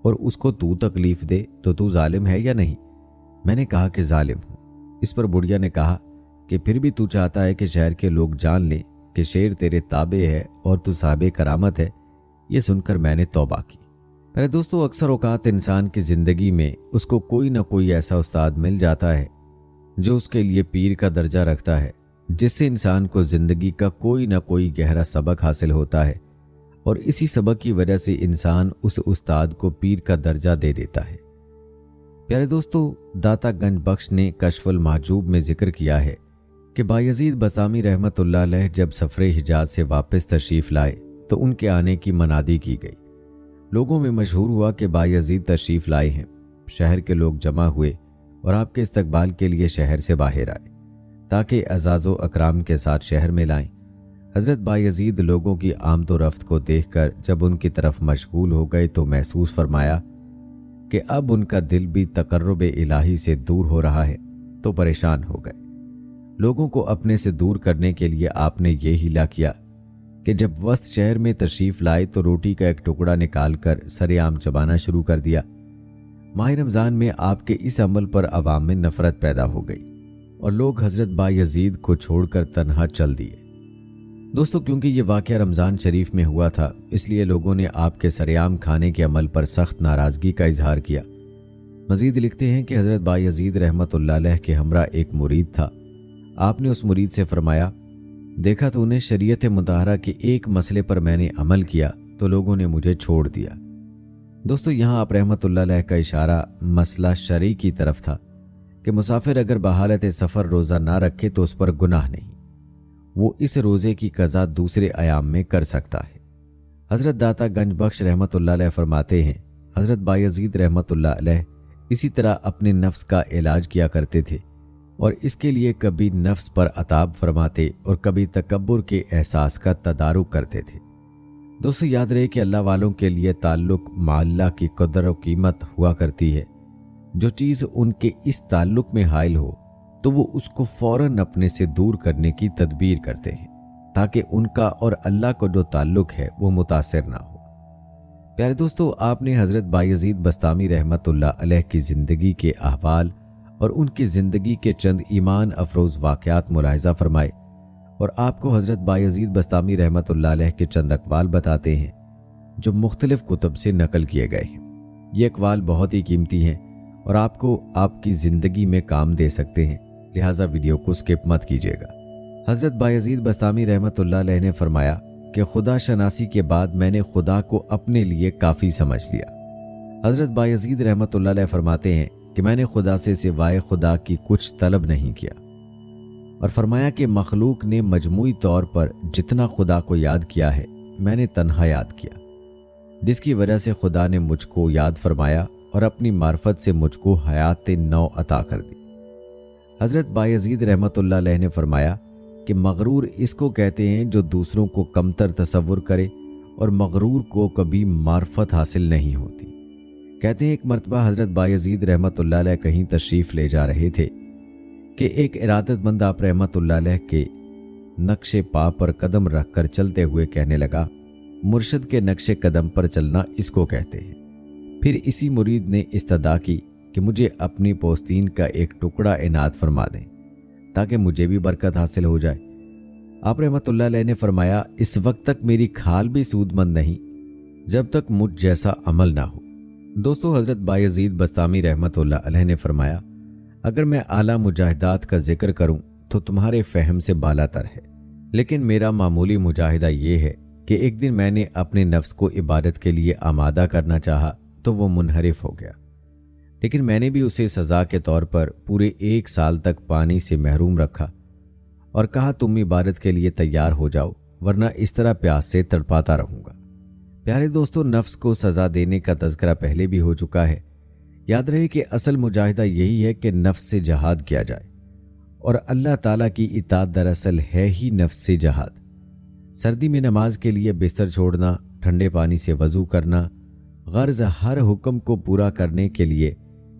اور اس کو تو تکلیف دے تو ظالم ہے یا نہیں؟ میں نے کہا کہ ظالم ہوں۔ اس پر بڑھیا نے کہا کہ پھر بھی تو چاہتا ہے کہ شہر کے لوگ جان لیں کہ شیر تیرے تابع ہے اور تو صاحب کرامت ہے۔ یہ سن کر میں نے توبہ کی۔ میرے دوستو، اکثر اوقات انسان کی زندگی میں اس کو کوئی نہ کوئی ایسا استاد مل جاتا ہے جو اس کے لیے پیر کا درجہ رکھتا ہے، جس سے انسان کو زندگی کا کوئی نہ کوئی گہرا سبق حاصل ہوتا ہے، اور اسی سبق کی وجہ سے انسان اس استاد کو پیر کا درجہ دے دیتا ہے۔ پیارے دوستو، داتا گنج بخش نے کشف المحجوب میں ذکر کیا ہے کہ بایزید بسطامی رحمت اللہ علیہ جب سفر حجاز سے واپس تشریف لائے تو ان کے آنے کی منادی کی گئی۔ لوگوں میں مشہور ہوا کہ بایزید تشریف لائے ہیں۔ شہر کے لوگ جمع ہوئے اور آپ کے استقبال کے لیے شہر سے باہر آئے تاکہ اعزاز و اکرام کے ساتھ شہر میں لائیں۔ حضرت بایزید لوگوں کی آمد و رفت کو دیکھ کر جب ان کی طرف مشغول ہو گئے تو محسوس فرمایا کہ اب ان کا دل بھی تقرب الہی سے دور ہو رہا ہے، تو پریشان ہو گئے۔ لوگوں کو اپنے سے دور کرنے کے لیے آپ نے یہ ہیلا کیا کہ جب وسط شہر میں تشریف لائے تو روٹی کا ایک ٹکڑا نکال کر سر عام چبانا شروع کر دیا۔ ماہ رمضان میں آپ کے اس عمل پر عوام میں نفرت پیدا ہو گئی اور لوگ حضرت بایزید کو چھوڑ کر تنہا چل دیے۔ دوستو، کیونکہ یہ واقعہ رمضان شریف میں ہوا تھا، اس لیے لوگوں نے آپ کے سریعام کھانے کے عمل پر سخت ناراضگی کا اظہار کیا۔ مزید لکھتے ہیں کہ حضرت بایزید رحمت اللہ علیہ کے ہمراہ ایک مرید تھا۔ آپ نے اس مرید سے فرمایا، دیکھا تو انہیں شریعت مطہرہ کے ایک مسئلے پر میں نے عمل کیا تو لوگوں نے مجھے چھوڑ دیا۔ دوستو، یہاں آپ رحمت اللہ علیہ کا اشارہ مسئلہ شرعی کی طرف تھا کہ مسافر اگر بحالت سفر روزہ نہ رکھے تو اس پر گناہ نہیں، وہ اس روزے کی قضا دوسرے ایام میں کر سکتا ہے۔ حضرت داتا گنج بخش رحمت اللہ علیہ فرماتے ہیں، حضرت بایزید رحمت اللہ علیہ اسی طرح اپنے نفس کا علاج کیا کرتے تھے اور اس کے لیے کبھی نفس پر عتاب فرماتے اور کبھی تکبر کے احساس کا تدارک کرتے تھے۔ دوستو، یاد رہے کہ اللہ والوں کے لیے تعلق مع اللہ کی قدر و قیمت ہوا کرتی ہے۔ جو چیز ان کے اس تعلق میں حائل ہو تو وہ اس کو فوراً اپنے سے دور کرنے کی تدبیر کرتے ہیں تاکہ ان کا اور اللہ کو جو تعلق ہے وہ متاثر نہ ہو۔ پیارے دوستو، آپ نے حضرت بایزید بسطامی رحمت اللہ علیہ کی زندگی کے احوال اور ان کی زندگی کے چند ایمان افروز واقعات ملاحظہ فرمائے، اور آپ کو حضرت بایزید بسطامی رحمت اللہ علیہ کے چند اقوال بتاتے ہیں جو مختلف کتب سے نقل کیے گئے ہیں۔ یہ اقوال بہت ہی قیمتی ہیں और आपको आपकी ज़िंदगी में काम दे सकते हैं, लिहाजा वीडियो को स्किप मत कीजिएगा। हज़रत बायज़ीद बस्तामी रहमतुल्लाह अलैह ने फरमाया कि खुदा शनासी के बाद मैंने खुदा को अपने लिए काफ़ी समझ लिया। हज़रत बायज़ीद रहमतुल्लाह अलैह फरमाते हैं कि मैंने खुदा से सिवाय खुदा की कुछ तलब नहीं किया, और फरमाया कि मखलूक ने मजमूई तौर पर जितना खुदा को याद किया है मैंने तन्हा याद किया, जिसकी वजह से खुदा ने मुझको याद फरमाया और अपनी मार्फत से मुझको हयात नौ अता कर दी। हज़रत बायज़ीद रहमतुल्लाह अलैह ने फरमाया कि मगरूर इसको कहते हैं जो दूसरों को कमतर तसव्वुर करे, और मगरूर को कभी मार्फत हासिल नहीं होती। कहते हैं एक मरतबा हज़रत बायज़ीद रहमतुल्लाह अलैह कहीं तशरीफ़ ले जा रहे थे कि एक इरादतमंद आप रहमतुल्लाह अलैह के नक्शे पा पर कदम रखकर चलते हुए कहने लगा, मुर्शिद के नक्शे कदम पर चलना इसको कहते हैं। फिर इसी मुरीद ने इस्तदा की कि मुझे अपनी पोस्तीन का एक टुकड़ा इनात फरमा दें ताकि मुझे भी बरकत हासिल हो जाए। आप रहमतुल्लाह अलैह ने फरमाया, इस वक्त तक मेरी खाल भी सूदमंद नहीं जब तक मुझ जैसा अमल ना हो। दोस्तों, हज़रत बायज़ीद बस्तामी रहमतुल्लाह अलैह ने फरमाया, अगर मैं आला मुजाहिदात का जिक्र करूं तो तुम्हारे फहम से बालातर है, लेकिन मेरा मामूली मुजाहिदा ये है कि एक दिन मैंने अपने नफ्स को इबादत के लिए आमादा करना चाहा तो वो मुनहरिफ हो गया, लेकिन मैंने भी उसे सज़ा के तौर पर पूरे 1 साल तक पानी से महरूम रखा और कहा तुम इबादत के लिए तैयार हो जाओ, वरना इस तरह प्यास से तड़पाता रहूँगा। प्यारे दोस्तों, नफ्स को सज़ा देने का तज़किरा पहले भी हो चुका है। याद रहे कि असल मुजाहिदा यही है कि नफ्स से जहाद किया जाए, और अल्लाह ताला की इताअत दरअसल है ही नफ्स से जहाद। सर्दी में नमाज के लिए बिस्तर छोड़ना, ठंडे पानी से वज़ू करना, गर्ज हर हुक्म को पूरा करने के लिए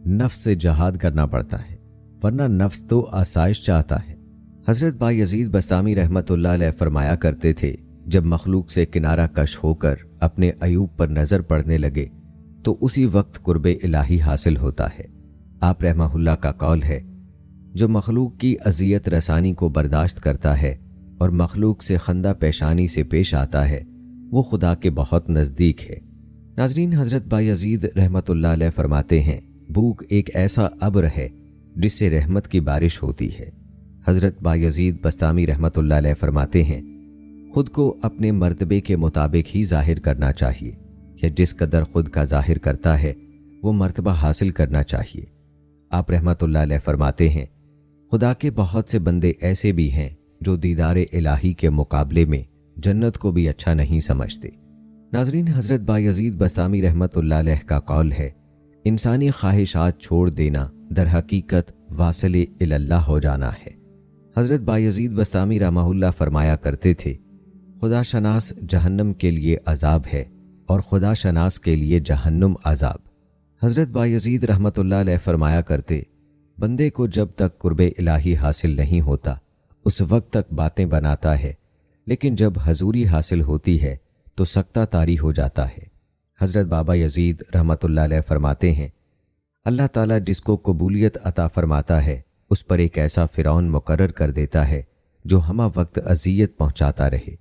नफ्स से जहाद करना पड़ता है, वरना नफ्स तो आसाइश चाहता है। हज़रत बायज़ीद बस्तामी रहमतुल्लाह अलैह फरमाया करते थे, जब मखलूक से किनारा कश होकर अपने अयूब पर नज़र पड़ने लगे तो उसी वक्त कुर्बे इलाही हासिल होता है। आप रहमहुल्लाह का कौल है, जो मखलूक की अजियत रसानी को बर्दाश्त करता है और मखलूक से खंदा पेशानी से पेश आता है, वो खुदा के बहुत नज़दीक है। नाज़रीन, हज़रत बायज़ीद रहमतुल्लाह अलैह फरमाते हैं, भूख एक ऐसा अब्र है जिससे रहमत की बारिश होती है। हज़रत बायज़ीद बस्तामी रहमतुल्लाह अलैह फरमाते हैं, खुद को अपने मर्तबे के मुताबिक ही जाहिर करना चाहिए, या जिस कदर खुद का जाहिर करता है वो मर्तबा हासिल करना चाहिए। आप रहमतुल्लाह अलैह फरमाते हैं, खुदा के बहुत से बंदे ऐसे भी हैं जो दीदारे इलाही के मुकाबले में जन्नत को भी अच्छा नहीं समझते। नाज़रीन, हज़रत बायज़ीद बस्तामी रहमतुल्लाह अलैह का कौल है, इंसानी ख्वाहिशात छोड़ देना दर हकीकत वासिले इल्लल्लाह हो जाना है। हज़रत बायज़ीद बस्तामी रहमहुल्लाह फरमाया करते थे, खुदा शनास जहन्नम के लिए अजाब है और खुदा शनास के लिए जहन्नुम अजाब। हज़रत बायज़ीद रहमतुल्लाह अलैह फरमाया करते, बंदे को जब तक कुर्बे इलाही हासिल नहीं होता उस वक्त तक बातें बनाता है, लेकिन जब हजूरी हासिल होती है तो सकता तारी हो जाता है। हज़रत बाबा यजीद रहमतुल्लाह अलैह फरमाते हैं, अल्लाह ताला जिसको कबूलियत अता फरमाता है उस पर एक ऐसा फ़िरौन मुकर्रर कर देता है जो हमा वक्त अजियत पहुँचाता रहे।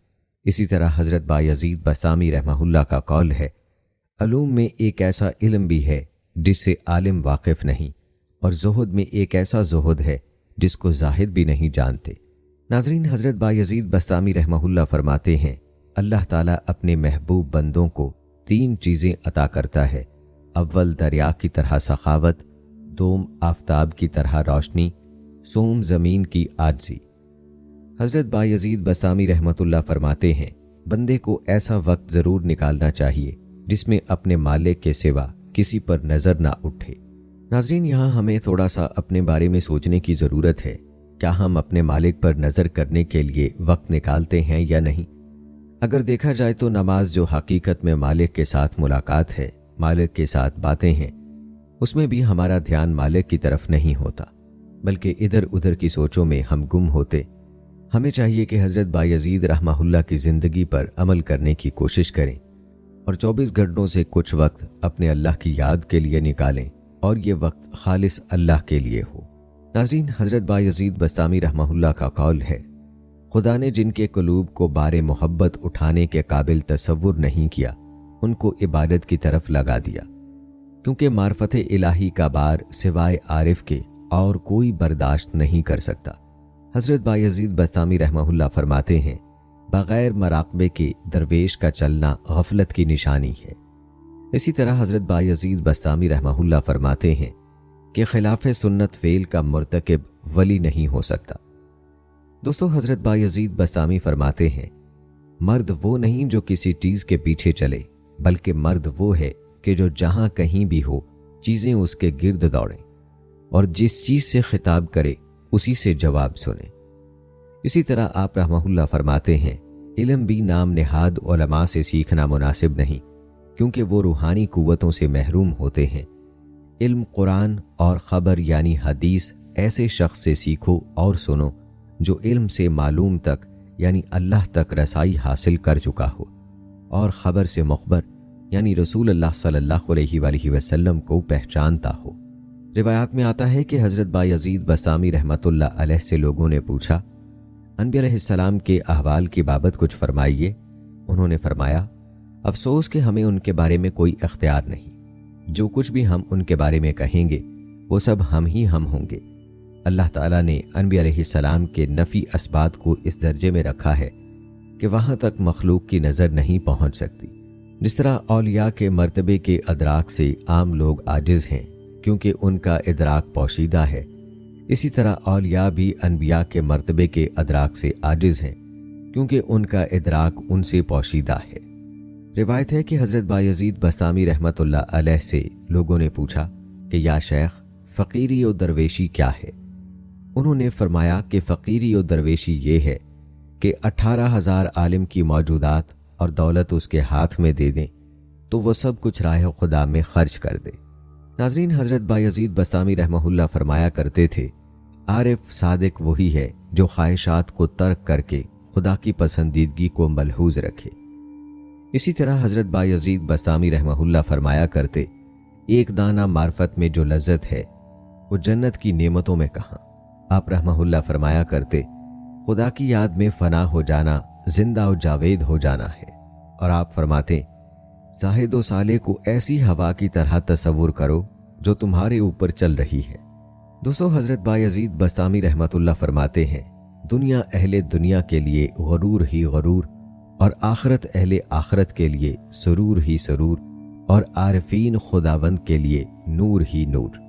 इसी तरह हज़रत बायज़ीद बस्तामी रहमहुल्लाह का कौल है, अलूम में एक ऐसा इल्म भी है जिससे आलिम वाकिफ़ नहीं, और ज़ुहद में एक ऐसा ज़ुहद है जिसको ज़ाहिद भी नहीं जानते। नाज़रीन, हज़रत बायज़ीद बस्तामी रहमहुल्लाह फरमाते हैं, अल्लाह ताला अपने महबूब बंदों को 3 चीज़ें अता करता है। अव्वल दरिया की तरह सखावत, दोम आफताब की तरह रोशनी, सोम ज़मीन की आजिज़ी। हज़रत बायज़ीद बस्तामी रहमतुल्लाह फरमाते हैं, बंदे को ऐसा वक्त ज़रूर निकालना चाहिए जिसमें अपने मालिक के सिवा किसी पर नज़र ना उठे। नाज़रीन, यहाँ हमें थोड़ा सा अपने बारे में सोचने की ज़रूरत है। क्या हम अपने मालिक पर नज़र करने के लिए वक्त निकालते हैं या नहीं? अगर देखा जाए तो नमाज जो हकीकत में मालिक के साथ मुलाकात है, मालिक के साथ बातें हैं, उसमें भी हमारा ध्यान मालिक की तरफ नहीं होता, बल्कि इधर उधर की सोचों में हम गुम होते। हमें चाहिए कि हज़रत बायज़ीद रहमहुल्लाह की ज़िंदगी पर अमल करने की कोशिश करें और 24 घंटों से कुछ वक्त अपने अल्लाह की याद के लिए निकालें, और ये वक्त खालिस अल्लाह के लिए हो। नाज़रीन, हज़रत बायज़ीद बस्तामी रहमहुल्लाह का कौल है, खुदा ने जिनके क़ुलूब को बारे मोहब्बत उठाने के काबिल तसव्वुर नहीं किया, उनको इबादत की तरफ लगा दिया। کیونکہ معرفت الہی کا بار سوائے عارف کے اور کوئی برداشت نہیں کر سکتا۔ حضرت بایزید بسطامی رحمہ اللہ فرماتے ہیں، بغیر مراقبے کے درویش کا چلنا غفلت کی نشانی ہے۔ اسی طرح حضرت بایزید بسطامی رحمہ اللہ فرماتے ہیں کہ خلاف سنت فعل کا مرتکب ولی نہیں ہو سکتا۔ دوستو، حضرت بایزید بسطامی فرماتے ہیں، مرد وہ نہیں جو کسی چیز کے پیچھے چلے، بلکہ مرد وہ ہے کہ جو جہاں کہیں بھی ہو چیزیں اس کے گرد دوڑیں اور جس چیز سے خطاب کرے اسی سے جواب سنیں۔ اسی طرح آپ رحمہ اللہ فرماتے ہیں، علم بھی نام نہاد علماء سے سیکھنا مناسب نہیں، کیونکہ وہ روحانی قوتوں سے محروم ہوتے ہیں۔ علم قرآن اور خبر یعنی حدیث ایسے شخص سے سیکھو اور سنو جو علم سے معلوم تک یعنی اللہ تک رسائی حاصل کر چکا ہو، اور خبر سے مخبر یعنی رسول اللہ صلی اللہ علیہ وآلہ وسلم کو پہچانتا ہو۔ روایات میں آتا ہے کہ حضرت بایزید بسطامی رحمۃ اللہ علیہ سے لوگوں نے پوچھا، انبیاء علیہ السلام کے احوال کی بابت کچھ فرمائیے۔ انہوں نے فرمایا، افسوس کہ ہمیں ان کے بارے میں کوئی اختیار نہیں، جو کچھ بھی ہم ان کے بارے میں کہیں گے وہ سب ہم ہی ہم ہوں گے۔ اللہ تعالیٰ نے انبیاء علیہ السلام کے نفی اسبات کو اس درجے میں رکھا ہے کہ وہاں تک مخلوق کی نظر نہیں پہنچ سکتی۔ جس طرح اولیاء کے مرتبے کے ادراک سے عام لوگ عاجز ہیں کیونکہ ان کا ادراک پوشیدہ ہے، اسی طرح اولیاء بھی انبیاء کے مرتبے کے ادراک سے عاجز ہیں کیونکہ ان کا ادراک ان سے پوشیدہ ہے۔ روایت ہے کہ حضرت بایزید بسطامی رحمۃ اللہ علیہ سے لوگوں نے پوچھا کہ یا شیخ، فقیری و درویشی کیا ہے؟ انہوں نے فرمایا کہ فقیری و درویشی یہ ہے کہ 18,000 عالم کی موجودات اور دولت اس کے ہاتھ میں دے دیں تو وہ سب کچھ راہ خدا میں خرچ کر دے۔ ناظرین، حضرت بایزید بسطامی رحمہ اللہ فرمایا کرتے تھے، عارف صادق وہی ہے جو خواہشات کو ترک کر کے خدا کی پسندیدگی کو ملحوظ رکھے۔ اسی طرح حضرت بایزید بسطامی رحمہ اللہ فرمایا کرتے، ایک دانہ معرفت میں جو لذت ہے وہ جنت کی نعمتوں میں کہاں۔ آپ رحمہ اللہ فرمایا کرتے، خدا کی یاد میں فنا ہو جانا زندہ و جاوید ہو جانا ہے۔ اور آپ فرماتے، زاہد و صالح کو ایسی ہوا کی طرح تصور کرو جو تمہارے اوپر چل رہی ہے۔ دوستو، حضرت بایزید بسطامی رحمۃ اللہ فرماتے ہیں، دنیا اہل دنیا کے لیے غرور ہی غرور، اور آخرت اہل آخرت کے لیے سرور ہی سرور، اور عارفین خداوند کے لیے نور ہی نور۔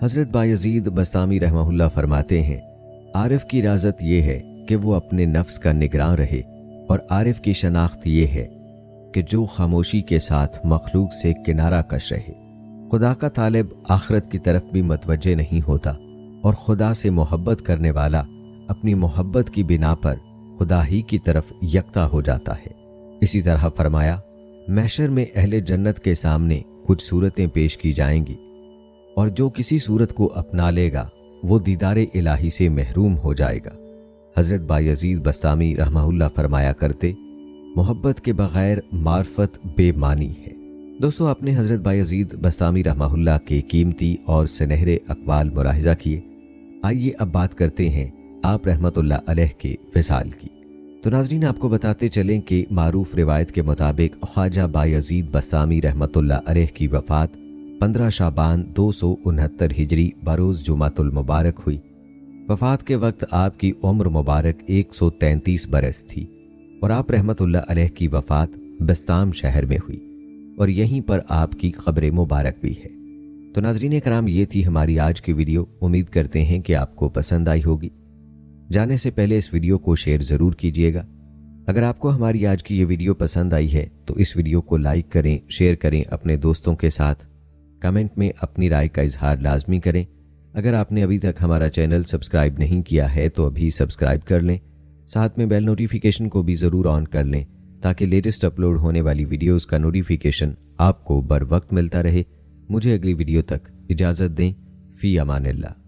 حضرت بایزید بسطامی رحمہ اللہ فرماتے ہیں، عارف کی رازت یہ ہے کہ وہ اپنے نفس کا نگراں رہے، اور عارف کی شناخت یہ ہے کہ جو خاموشی کے ساتھ مخلوق سے کنارہ کش رہے۔ خدا کا طالب آخرت کی طرف بھی متوجہ نہیں ہوتا، اور خدا سے محبت کرنے والا اپنی محبت کی بنا پر خدا ہی کی طرف یکتا ہو جاتا ہے۔ اسی طرح فرمایا، محشر میں اہل جنت کے سامنے کچھ صورتیں پیش کی جائیں گی، اور جو کسی صورت کو اپنا لے گا وہ دیدار الہی سے محروم ہو جائے گا۔ حضرت بایزید بسطامی رحمہ اللہ فرمایا کرتے، محبت کے بغیر معرفت بے معنی ہے۔ دوستو، آپ نے حضرت بایزید بسطامی رحمہ اللہ کے قیمتی اور سنہرے اقوال ملاحظہ کیے۔ آئیے اب بات کرتے ہیں آپ رحمت اللہ علیہ کے وصال کی۔ تو ناظرین، آپ کو بتاتے چلیں کہ معروف روایت کے مطابق خواجہ بایزید بسطامی رحمت اللہ علیہ کی وفات 15 شعبان 269 ہجری بروز جمعۃ المبارک ہوئی۔ وفات کے وقت آپ کی عمر مبارک 133 برس تھی، اور آپ رحمت اللہ علیہ کی وفات بستام شہر میں ہوئی، اور یہیں پر آپ کی قبر مبارک بھی ہے۔ تو ناظرین کرام، یہ تھی ہماری آج کی ویڈیو۔ امید کرتے ہیں کہ آپ کو پسند آئی ہوگی۔ جانے سے پہلے اس ویڈیو کو شیئر ضرور کیجیے گا۔ اگر آپ کو ہماری آج کی یہ ویڈیو پسند آئی ہے تو اس ویڈیو کو لائک کریں، شیئر کریں اپنے دوستوں کے ساتھ، کمنٹ میں اپنی رائے کا اظہار لازمی کریں۔ اگر آپ نے ابھی تک ہمارا چینل سبسکرائب نہیں کیا ہے تو ابھی سبسکرائب کر لیں، ساتھ میں بیل نوٹیفیکیشن کو بھی ضرور آن کر لیں تاکہ لیٹسٹ اپلوڈ ہونے والی ویڈیوز کا نوٹیفیکیشن آپ کو بر وقت ملتا رہے۔ مجھے اگلی ویڈیو تک اجازت دیں۔ فی امان اللہ۔